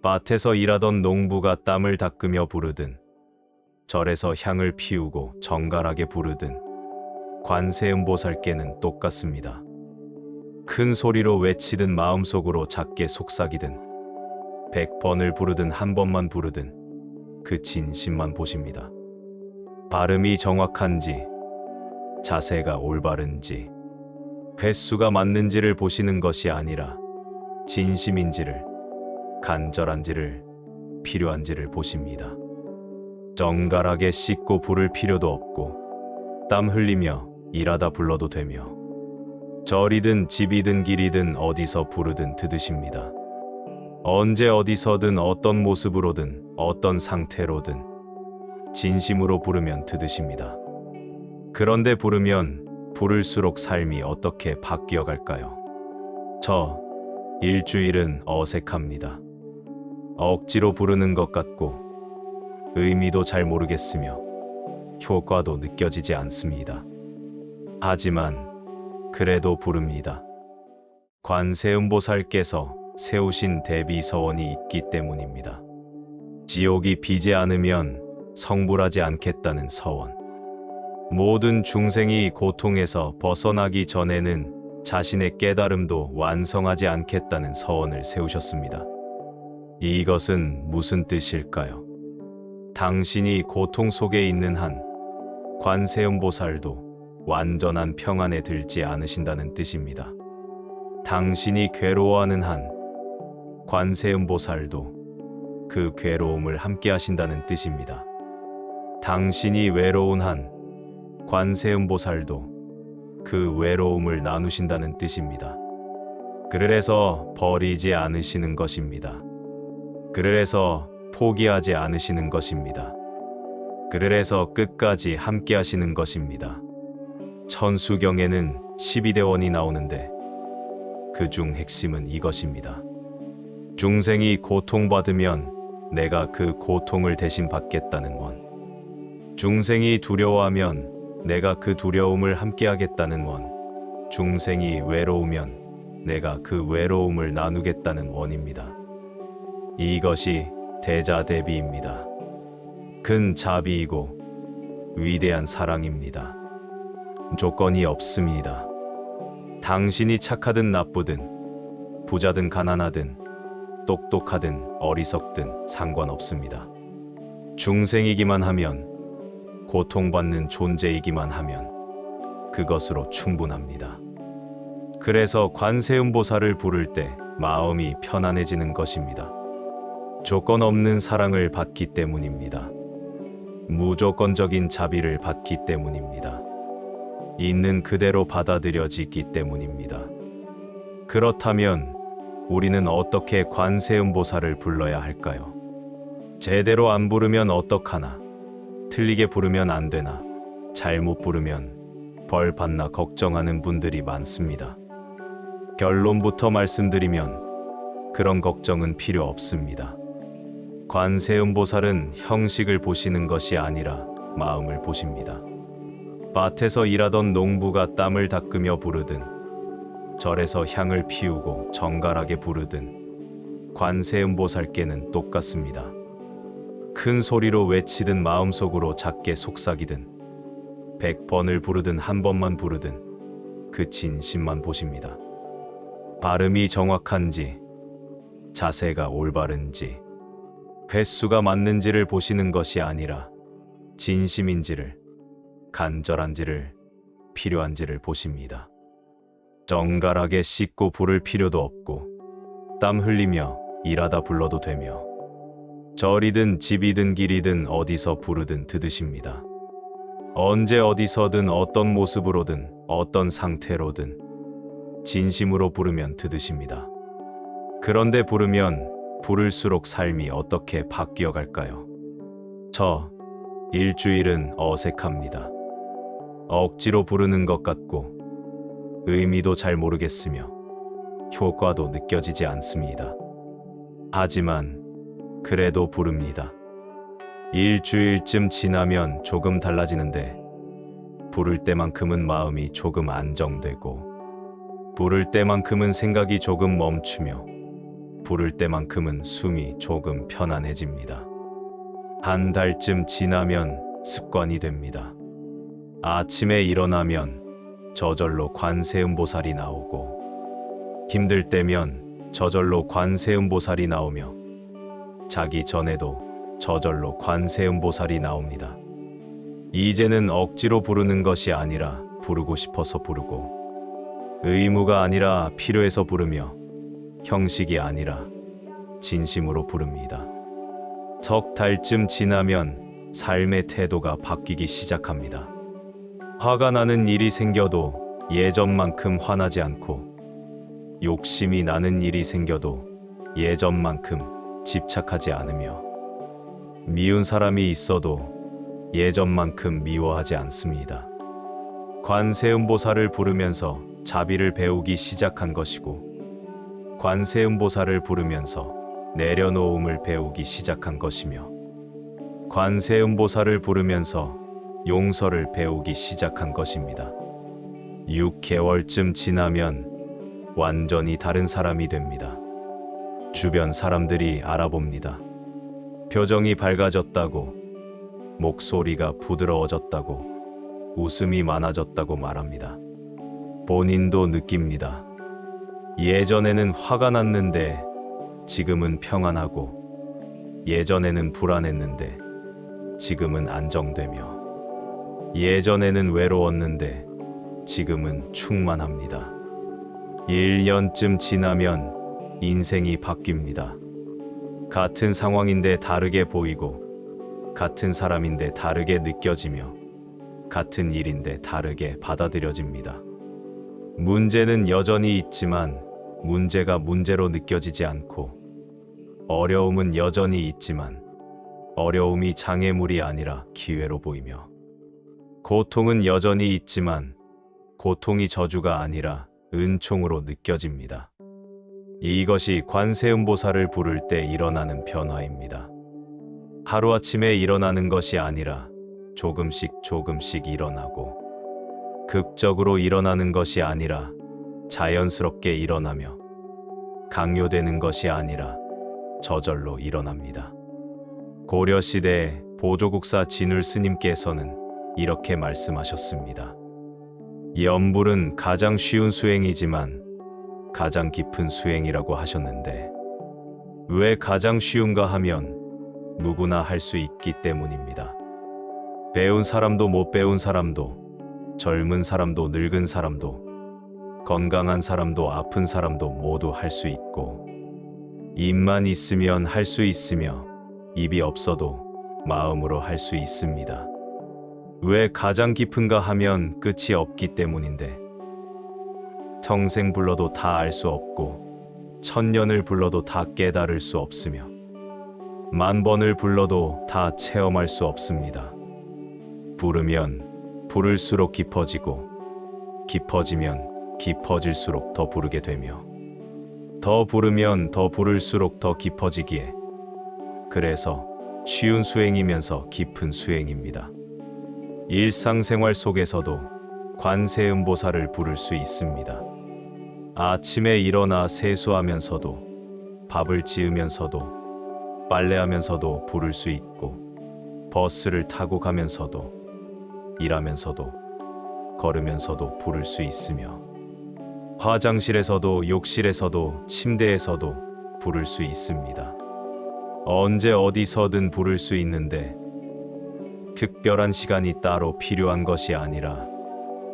밭에서 일하던 농부가 땀을 닦으며 부르든, 절에서 향을 피우고 정갈하게 부르든 관세음보살께는 똑같습니다. 큰 소리로 외치든 마음속으로 작게 속삭이든 100번을 부르든 한 번만 부르든 그 진심만 보십니다. 발음이 정확한지, 자세가 올바른지, 횟수가 맞는지를 보시는 것이 아니라 진심인지를, 간절한지를, 필요한지를 보십니다. 정갈하게 씻고 부를 필요도 없고 땀 흘리며 일하다 불러도 되며 절이든 집이든 길이든 어디서 부르든 들으십니다. 언제 어디서든 어떤 모습으로든 어떤 상태로든 진심으로 부르면 들으십니다. 그런데 부르면 부를수록 삶이 어떻게 바뀌어 갈까요? 저 일주일은 어색합니다. 억지로 부르는 것 같고 의미도 잘 모르겠으며 효과도 느껴지지 않습니다. 하지만 그래도 부릅니다. 관세음보살께서 세우신 대비서원이 있기 때문입니다. 지옥이 비지 않으면 성불하지 않겠다는 서원. 모든 중생이 고통에서 벗어나기 전에는 자신의 깨달음도 완성하지 않겠다는 서원을 세우셨습니다. 이것은 무슨 뜻일까요? 당신이 고통 속에 있는 한 관세음보살도 완전한 평안에 들지 않으신다는 뜻입니다. 당신이 괴로워하는 한 관세음보살도 그 괴로움을 함께 하신다는 뜻입니다. 당신이 외로운 한 관세음보살도 그 외로움을 나누신다는 뜻입니다. 그래서 버리지 않으시는 것입니다. 그래서 포기하지 않으시는 것입니다. 그래서 끝까지 함께 하시는 것입니다. 천수경에는 12대원이 나오는데 그중 핵심은 이것입니다. 중생이 고통받으면 내가 그 고통을 대신 받겠다는 원. 중생이 두려워하면 내가 그 두려움을 함께 하겠다는 원. 중생이 외로우면 내가 그 외로움을 나누겠다는 원입니다. 이것이 대자대비입니다. 큰 자비이고 위대한 사랑입니다. 조건이 없습니다. 당신이 착하든 나쁘든, 부자든 가난하든, 똑똑하든 어리석든 상관없습니다. 중생이기만 하면, 고통받는 존재이기만 하면 그것으로 충분합니다. 그래서 관세음보살을 부를 때 마음이 편안해지는 것입니다. 조건 없는 사랑을 받기 때문입니다. 무조건적인 자비를 받기 때문입니다. 있는 그대로 받아들여지기 때문입니다. 그렇다면 우리는 어떻게 관세음보살을 불러야 할까요? 제대로 안 부르면 어떡하나? 틀리게 부르면 안 되나? 잘못 부르면 벌 받나 걱정하는 분들이 많습니다. 결론부터 말씀드리면 그런 걱정은 필요 없습니다. 관세음보살은 형식을 보시는 것이 아니라 마음을 보십니다. 밭에서 일하던 농부가 땀을 닦으며 부르든, 절에서 향을 피우고 정갈하게 부르든 관세음보살께는 똑같습니다. 큰 소리로 외치든 마음속으로 작게 속삭이든 100번을 부르든 한 번만 부르든 그 진심만 보십니다. 발음이 정확한지, 자세가 올바른지, 횟수가 맞는지를 보시는 것이 아니라 진심인지를, 간절한지를, 필요한지를 보십니다. 정갈하게 씻고 부를 필요도 없고 땀 흘리며 일하다 불러도 되며 절이든 집이든 길이든 어디서 부르든 듣으십니다. 언제 어디서든 어떤 모습으로든 어떤 상태로든 진심으로 부르면 듣으십니다. 그런데 부르면 부를수록 삶이 어떻게 바뀌어 갈까요? 저 일주일은 어색합니다. 억지로 부르는 것 같고 의미도 잘 모르겠으며 효과도 느껴지지 않습니다. 하지만 그래도 부릅니다. 일주일쯤 지나면 조금 달라지는데 부를 때만큼은 마음이 조금 안정되고 부를 때만큼은 생각이 조금 멈추며 부를 때만큼은 숨이 조금 편안해집니다. 한 달쯤 지나면 습관이 됩니다. 아침에 일어나면 저절로 관세음보살이 나오고 힘들 때면 저절로 관세음보살이 나오며 자기 전에도 저절로 관세음보살이 나옵니다. 이제는 억지로 부르는 것이 아니라 부르고 싶어서 부르고 의무가 아니라 필요해서 부르며 형식이 아니라 진심으로 부릅니다. 석 달쯤 지나면 삶의 태도가 바뀌기 시작합니다. 화가 나는 일이 생겨도 예전만큼 화나지 않고 욕심이 나는 일이 생겨도 예전만큼 집착하지 않으며 미운 사람이 있어도 예전만큼 미워하지 않습니다. 관세음보살을 부르면서 자비를 배우기 시작한 것이고 관세음보살을 부르면서 내려놓음을 배우기 시작한 것이며 관세음보살을 부르면서 용서를 배우기 시작한 것입니다. 6개월쯤 지나면 완전히 다른 사람이 됩니다. 주변 사람들이 알아봅니다. 표정이 밝아졌다고, 목소리가 부드러워졌다고, 웃음이 많아졌다고 말합니다. 본인도 느낍니다. 예전에는 화가 났는데 지금은 평안하고, 예전에는 불안했는데 지금은 안정되며, 예전에는 외로웠는데 지금은 충만합니다. 1년쯤 지나면 인생이 바뀝니다. 같은 상황인데 다르게 보이고, 같은 사람인데 다르게 느껴지며, 같은 일인데 다르게 받아들여집니다. 문제는 여전히 있지만 문제가 문제로 느껴지지 않고, 어려움은 여전히 있지만 어려움이 장애물이 아니라 기회로 보이며, 고통은 여전히 있지만 고통이 저주가 아니라 은총으로 느껴집니다. 이것이 관세음보살을 부를 때 일어나는 변화입니다. 하루아침에 일어나는 것이 아니라 조금씩 조금씩 일어나고, 극적으로 일어나는 것이 아니라 자연스럽게 일어나며, 강요되는 것이 아니라 저절로 일어납니다. 고려시대 보조국사 진울 스님께서는 이렇게 말씀하셨습니다. 염불은 가장 쉬운 수행이지만 가장 깊은 수행이라고 하셨는데, 왜 가장 쉬운가 하면 누구나 할 수 있기 때문입니다. 배운 사람도 못 배운 사람도, 젊은 사람도 늙은 사람도, 건강한 사람도 아픈 사람도 모두 할 수 있고, 입만 있으면 할 수 있으며 입이 없어도 마음으로 할 수 있습니다. 왜 가장 깊은가 하면 끝이 없기 때문인데, 평생 불러도 다 알 수 없고, 1000년을 불러도 다 깨달을 수 없으며, 10,000번을 불러도 다 체험할 수 없습니다. 부르면 부를수록 깊어지고, 깊어지면 깊어질수록 더 부르게 되며, 더 부르면 더 부를수록 더 깊어지기에, 그래서 쉬운 수행이면서 깊은 수행입니다. 일상생활 속에서도 관세음보살을 부를 수 있습니다. 아침에 일어나 세수하면서도, 밥을 지으면서도, 빨래하면서도 부를 수 있고, 버스를 타고 가면서도, 일하면서도, 걸으면서도 부를 수 있으며, 화장실에서도 욕실에서도 침대에서도 부를 수 있습니다. 언제 어디서든 부를 수 있는데 특별한 시간이 따로 필요한 것이 아니라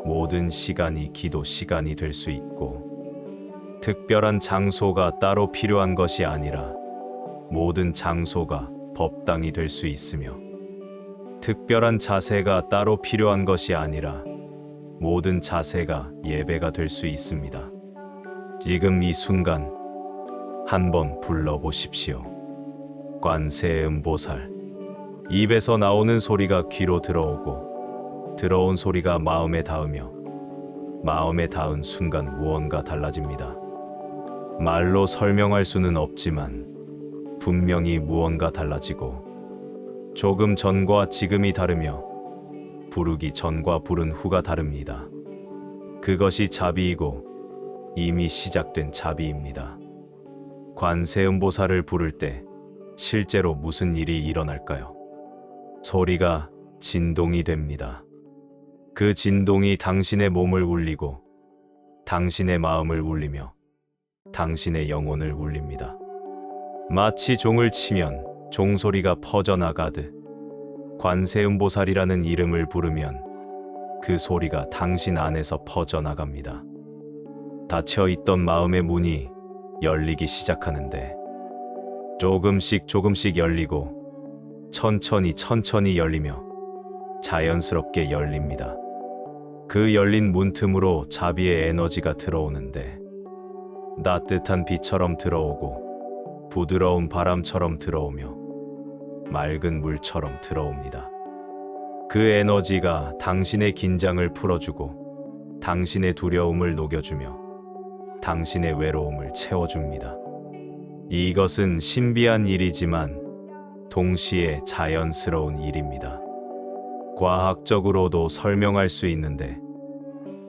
모든 시간이 기도 시간이 될 수 있고 특별한 장소가 따로 필요한 것이 아니라 모든 장소가 법당이 될 수 있으며 특별한 자세가 따로 필요한 것이 아니라 모든 자세가 예배가 될 수 있습니다. 지금 이 순간 한번 불러보십시오. 관세음보살. 입에서 나오는 소리가 귀로 들어오고 들어온 소리가 마음에 닿으며 마음에 닿은 순간 무언가 달라집니다. 말로 설명할 수는 없지만 분명히 무언가 달라지고 조금 전과 지금이 다르며 부르기 전과 부른 후가 다릅니다. 그것이 자비이고 이미 시작된 자비입니다. 관세음보살을 부를 때 실제로 무슨 일이 일어날까요? 소리가 진동이 됩니다. 그 진동이 당신의 몸을 울리고 당신의 마음을 울리며 당신의 영혼을 울립니다. 마치 종을 치면 종소리가 퍼져나가듯 관세음보살이라는 이름을 부르면 그 소리가 당신 안에서 퍼져나갑니다. 닫혀있던 마음의 문이 열리기 시작하는데 조금씩 열리고 천천히 열리며 자연스럽게 열립니다. 그 열린 문 틈으로 자비의 에너지가 들어오는데 따뜻한 비처럼 들어오고 부드러운 바람처럼 들어오며 맑은 물처럼 들어옵니다. 그 에너지가 당신의 긴장을 풀어주고 당신의 두려움을 녹여주며 당신의 외로움을 채워줍니다. 이것은 신비한 일이지만 동시에 자연스러운 일입니다. 과학적으로도 설명할 수 있는데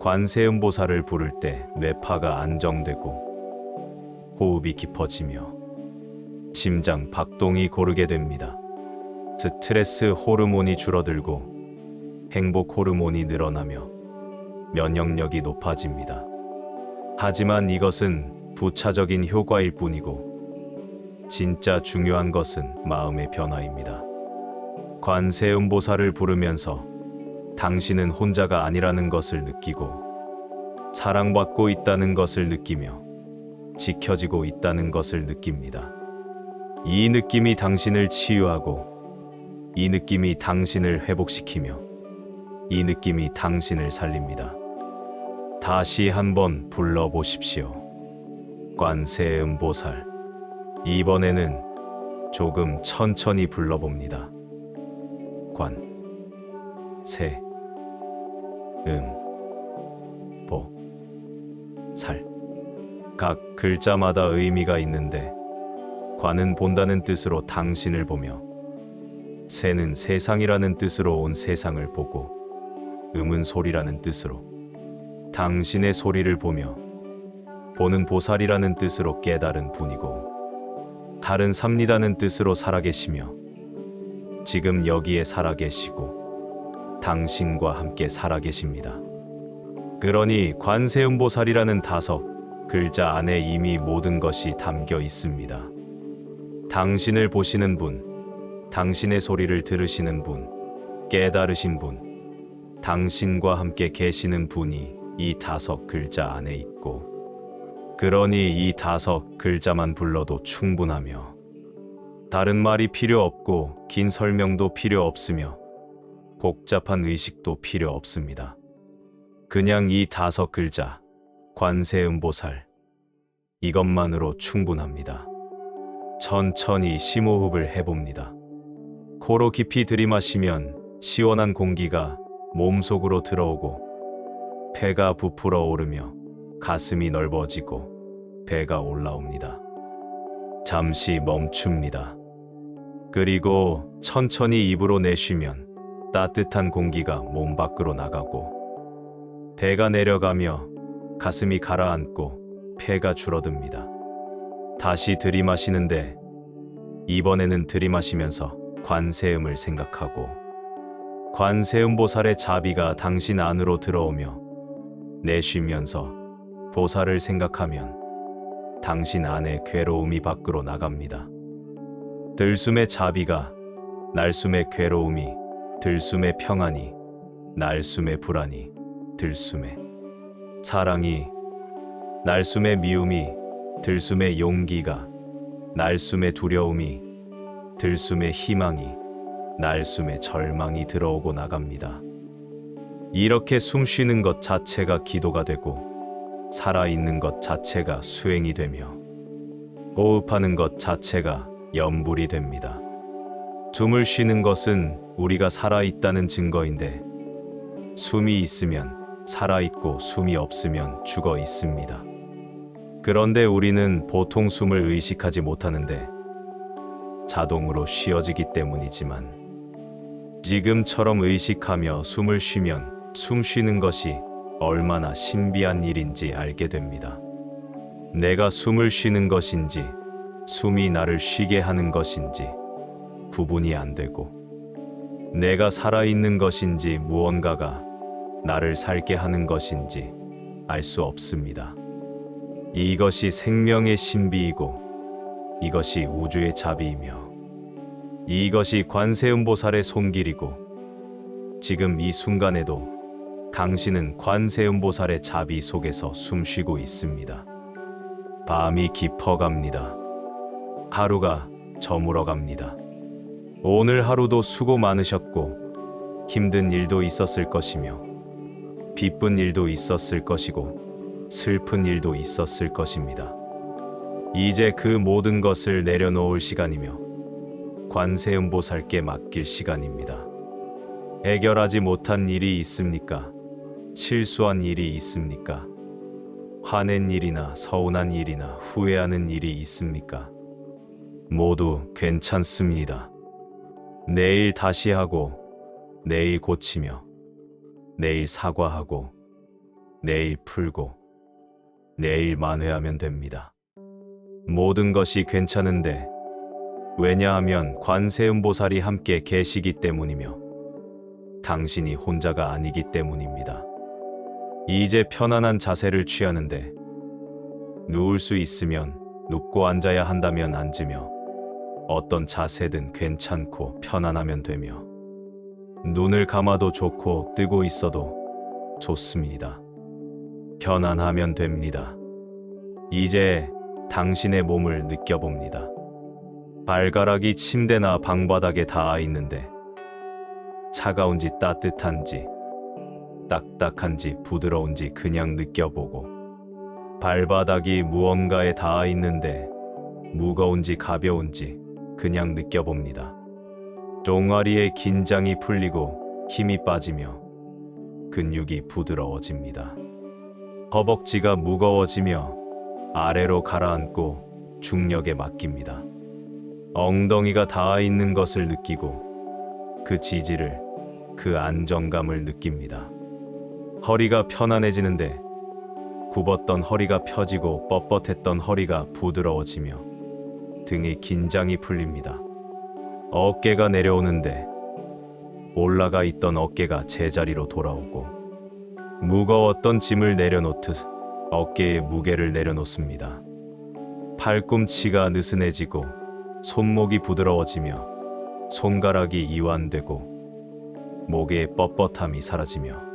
관세음보살을 부를 때 뇌파가 안정되고 호흡이 깊어지며 심장 박동이 고르게 됩니다. 스트레스 호르몬이 줄어들고 행복 호르몬이 늘어나며 면역력이 높아집니다. 하지만 이것은 부차적인 효과일 뿐이고 진짜 중요한 것은 마음의 변화입니다. 관세음보살을 부르면서 당신은 혼자가 아니라는 것을 느끼고 사랑받고 있다는 것을 느끼며 지켜지고 있다는 것을 느낍니다. 이 느낌이 당신을 치유하고 이 느낌이 당신을 회복시키며 이 느낌이 당신을 살립니다. 다시 한번 불러보십시오. 관세음보살. 이번에는 조금 천천히 불러봅니다. 관, 세, 보, 살. 각 글자마다 의미가 있는데 관은 본다는 뜻으로 당신을 보며 세는 세상이라는 뜻으로 온 세상을 보고 음은 소리라는 뜻으로 당신의 소리를 보며 보는 보살이라는 뜻으로 깨달은 분이고 다른 삽니다는 뜻으로 살아계시며 지금 여기에 살아계시고 당신과 함께 살아계십니다. 그러니 관세음보살이라는 5 글자 안에 이미 모든 것이 담겨 있습니다. 당신을 보시는 분, 당신의 소리를 들으시는 분, 깨달으신 분, 당신과 함께 계시는 분이 이 5 글자 안에 있고 그러니 이 5 글자만 불러도 충분하며 다른 말이 필요 없고 긴 설명도 필요 없으며 복잡한 의식도 필요 없습니다. 그냥 이 5 글자 관세음보살 이것만으로 충분합니다. 천천히 심호흡을 해봅니다. 코로 깊이 들이마시면 시원한 공기가 몸속으로 들어오고 폐가 부풀어 오르며 가슴이 넓어지고 배가 올라옵니다. 잠시 멈춥니다. 그리고 천천히 입으로 내쉬면 따뜻한 공기가 몸 밖으로 나가고 배가 내려가며 가슴이 가라앉고 폐가 줄어듭니다. 다시 들이마시는데 이번에는 들이마시면서 관세음을 생각하고 관세음보살의 자비가 당신 안으로 들어오며 내쉬면서 보살을 생각하면 당신 안의 괴로움이 밖으로 나갑니다. 들숨의 자비가, 날숨의 괴로움이, 들숨의 평안이, 날숨의 불안이, 들숨의 사랑이, 날숨의 미움이, 들숨의 용기가, 날숨의 두려움이, 들숨의 희망이, 날숨의 절망이 들어오고 나갑니다. 이렇게 숨 쉬는 것 자체가 기도가 되고, 살아있는 것 자체가 수행이 되며, 호흡하는 것 자체가 염불이 됩니다. 숨을 쉬는 것은 우리가 살아있다는 증거인데, 숨이 있으면 살아있고 숨이 없으면 죽어 있습니다. 그런데 우리는 보통 숨을 의식하지 못하는데 자동으로 쉬어지기 때문이지만, 지금처럼 의식하며 숨을 쉬면 숨 쉬는 것이 얼마나 신비한 일인지 알게 됩니다. 내가 숨을 쉬는 것인지 숨이 나를 쉬게 하는 것인지 구분이 안 되고, 내가 살아있는 것인지 무언가가 나를 살게 하는 것인지 알 수 없습니다. 이것이 생명의 신비이고, 이것이 우주의 자비이며, 이것이 관세음보살의 손길이고, 지금 이 순간에도 당신은 관세음보살의 자비 속에서 숨쉬고 있습니다. 밤이 깊어갑니다. 하루가 저물어갑니다. 오늘 하루도 수고 많으셨고, 힘든 일도 있었을 것이며, 기쁜 일도 있었을 것이고, 슬픈 일도 있었을 것입니다. 이제 그 모든 것을 내려놓을 시간이며, 관세음보살께 맡길 시간입니다. 해결하지 못한 일이 있습니까? 실수한 일이 있습니까? 화낸 일이나 서운한 일이나 후회하는 일이 있습니까? 모두 괜찮습니다. 내일 다시 하고, 내일 고치며, 내일 사과하고, 내일 풀고, 내일 만회하면 됩니다. 모든 것이 괜찮은데, 왜냐하면 관세음보살이 함께 계시기 때문이며, 당신이 혼자가 아니기 때문입니다. 이제 편안한 자세를 취하는데, 누울 수 있으면 눕고 앉아야 한다면 앉으며, 어떤 자세든 괜찮고 편안하면 되며, 눈을 감아도 좋고 뜨고 있어도 좋습니다. 편안하면 됩니다. 이제 당신의 몸을 느껴봅니다. 발가락이 침대나 방바닥에 닿아 있는데, 차가운지 따뜻한지, 딱딱한지 부드러운지 그냥 느껴보고, 발바닥이 무언가에 닿아 있는데 무거운지 가벼운지 그냥 느껴봅니다. 종아리의 긴장이 풀리고 힘이 빠지며 근육이 부드러워집니다. 허벅지가 무거워지며 아래로 가라앉고 중력에 맡깁니다. 엉덩이가 닿아 있는 것을 느끼고 그 지지를, 그 안정감을 느낍니다. 허리가 편안해지는데 굽었던 허리가 펴지고 뻣뻣했던 허리가 부드러워지며 등의 긴장이 풀립니다. 어깨가 내려오는데 올라가 있던 어깨가 제자리로 돌아오고, 무거웠던 짐을 내려놓듯 어깨의 무게를 내려놓습니다. 팔꿈치가 느슨해지고 손목이 부드러워지며 손가락이 이완되고 목의 뻣뻣함이 사라지며,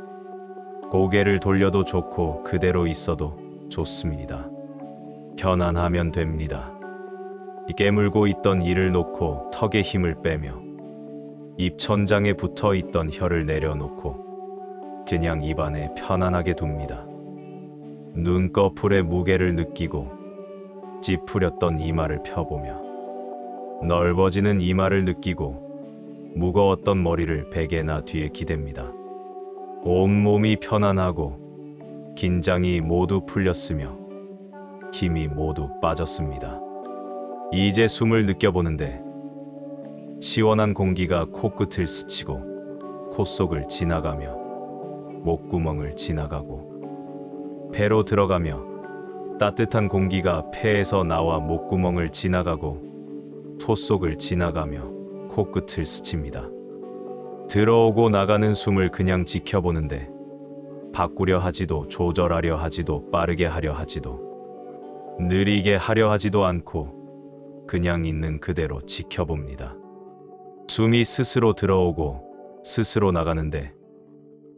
고개를 돌려도 좋고 그대로 있어도 좋습니다. 편안하면 됩니다. 깨물고 있던 이를 놓고 턱에 힘을 빼며, 입천장에 붙어 있던 혀를 내려놓고 그냥 입안에 편안하게 둡니다. 눈꺼풀의 무게를 느끼고 찌푸렸던 이마를 펴보며, 넓어지는 이마를 느끼고 무거웠던 머리를 베개나 뒤에 기댑니다. 온몸이 편안하고 긴장이 모두 풀렸으며 힘이 모두 빠졌습니다. 이제 숨을 느껴보는데, 시원한 공기가 코끝을 스치고 콧속을 지나가며 목구멍을 지나가고 폐로 들어가며, 따뜻한 공기가 폐에서 나와 목구멍을 지나가고 콧속을 지나가며 코끝을 스칩니다. 들어오고 나가는 숨을 그냥 지켜보는데, 바꾸려 하지도 조절하려 하지도 빠르게 하려 하지도 느리게 하려 하지도 않고 그냥 있는 그대로 지켜봅니다. 숨이 스스로 들어오고 스스로 나가는데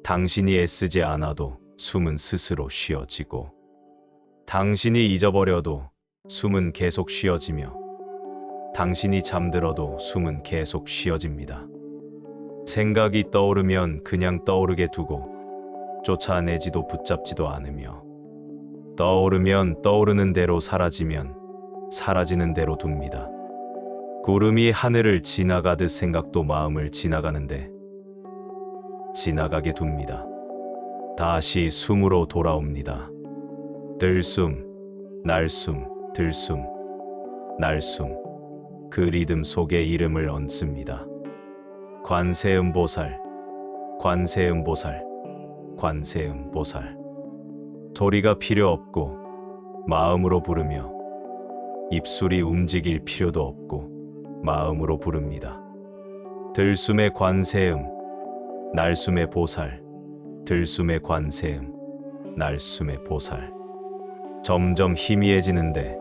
당신이 애쓰지 않아도 숨은 스스로 쉬어지고 당신이 잊어버려도 숨은 계속 쉬어지며 당신이 잠들어도 숨은 계속 쉬어집니다. 생각이 떠오르면 그냥 떠오르게 두고 쫓아내지도 붙잡지도 않으며 떠오르면 떠오르는 대로 사라지면 사라지는 대로 둡니다. 구름이 하늘을 지나가듯 생각도 마음을 지나가는데 지나가게 둡니다. 다시 숨으로 돌아옵니다. 들숨, 날숨, 들숨, 날숨. 그 리듬 속에 이름을 얹습니다. 관세음보살, 관세음보살, 관세음보살. 소리가 필요 없고 마음으로 부르며 입술이 움직일 필요도 없고 마음으로 부릅니다. 들숨의 관세음, 날숨의 보살, 들숨의 관세음, 날숨의 보살. 점점 희미해지는데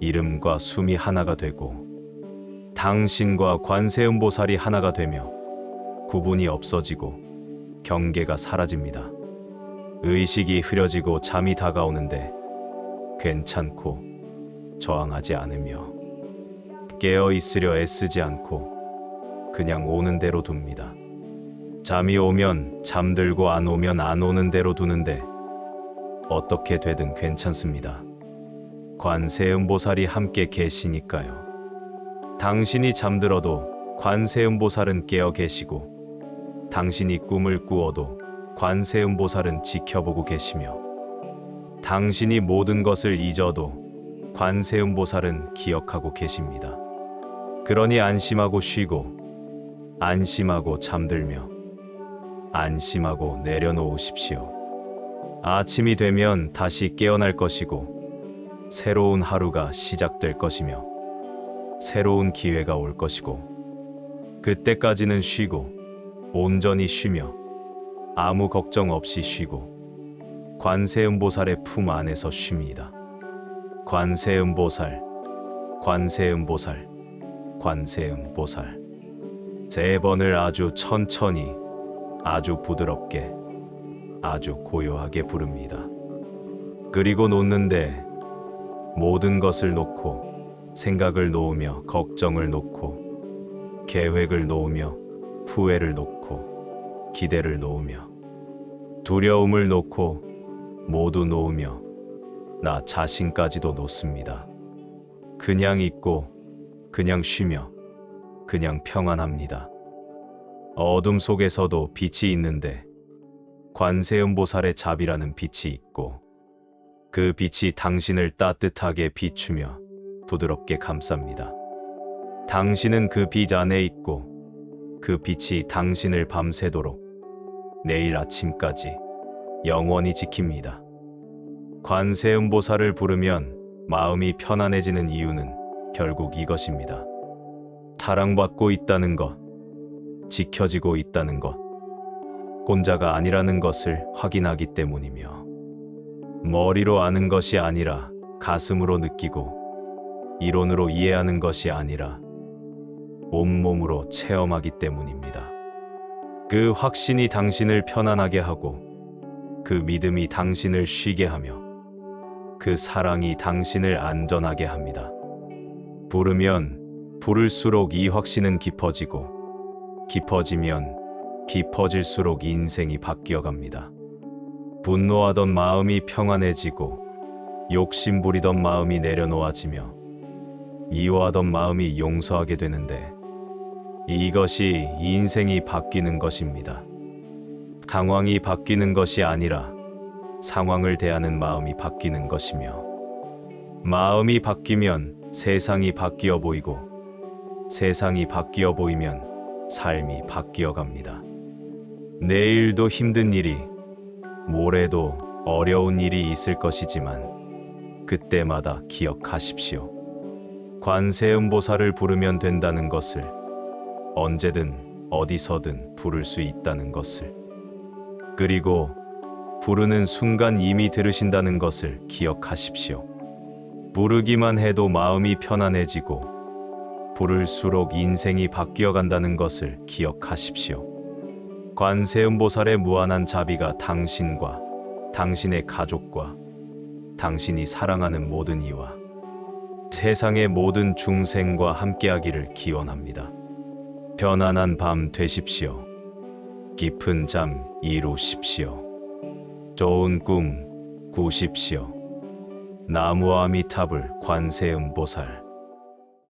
이름과 숨이 하나가 되고 당신과 관세음보살이 하나가 되며 구분이 없어지고 경계가 사라집니다. 의식이 흐려지고 잠이 다가오는데 괜찮고 저항하지 않으며 깨어 있으려 애쓰지 않고 그냥 오는 대로 둡니다. 잠이 오면 잠들고 안 오면 안 오는 대로 두는데 어떻게 되든 괜찮습니다. 관세음보살이 함께 계시니까요. 당신이 잠들어도 관세음보살은 깨어 계시고 당신이 꿈을 꾸어도 관세음보살은 지켜보고 계시며 당신이 모든 것을 잊어도 관세음보살은 기억하고 계십니다. 그러니 안심하고 쉬고 안심하고 잠들며 안심하고 내려놓으십시오. 아침이 되면 다시 깨어날 것이고 새로운 하루가 시작될 것이며 새로운 기회가 올 것이고 그때까지는 쉬고 온전히 쉬며 아무 걱정 없이 쉬고 관세음보살의 품 안에서 쉽니다. 관세음보살, 관세음보살, 관세음보살. 3번을 아주 천천히, 아주 부드럽게, 아주 고요하게 부릅니다. 그리고 놓는데 모든 것을 놓고 생각을 놓으며 걱정을 놓고 계획을 놓으며 후회를 놓고 기대를 놓으며 두려움을 놓고 모두 놓으며 나 자신까지도 놓습니다. 그냥 있고 그냥 쉬며 그냥 평안합니다. 어둠 속에서도 빛이 있는데 관세음보살의 자비라는 빛이 있고 그 빛이 당신을 따뜻하게 비추며 부드럽게 감쌉니다. 당신은 그 빛 안에 있고 그 빛이 당신을 밤새도록 내일 아침까지 영원히 지킵니다. 관세음보살을 부르면 마음이 편안해지는 이유는 결국 이것입니다. 사랑받고 있다는 것, 지켜지고 있다는 것, 혼자가 아니라는 것을 확인하기 때문이며 머리로 아는 것이 아니라 가슴으로 느끼고 이론으로 이해하는 것이 아니라 온몸으로 체험하기 때문입니다. 그 확신이 당신을 편안하게 하고 그 믿음이 당신을 쉬게 하며 그 사랑이 당신을 안전하게 합니다. 부르면 부를수록 이 확신은 깊어지고 깊어지면 깊어질수록 인생이 바뀌어 갑니다. 분노하던 마음이 평안해지고 욕심부리던 마음이 내려놓아지며 미워하던 마음이 용서하게 되는데 이것이 인생이 바뀌는 것입니다. 상황이 바뀌는 것이 아니라 상황을 대하는 마음이 바뀌는 것이며 마음이 바뀌면 세상이 바뀌어 보이고 세상이 바뀌어 보이면 삶이 바뀌어 갑니다. 내일도 힘든 일이 모레도 어려운 일이 있을 것이지만 그때마다 기억하십시오. 관세음보살을 부르면 된다는 것을 언제든 어디서든 부를 수 있다는 것을 그리고 부르는 순간 이미 들으신다는 것을 기억하십시오. 부르기만 해도 마음이 편안해지고 부를수록 인생이 바뀌어 간다는 것을 기억하십시오. 관세음보살의 무한한 자비가 당신과 당신의 가족과 당신이 사랑하는 모든 이와 세상의 모든 중생과 함께하기를 기원합니다. 편안한 밤 되십시오. 깊은 잠 이루십시오. 좋은 꿈 꾸십시오. 나무 아미타불 관세음보살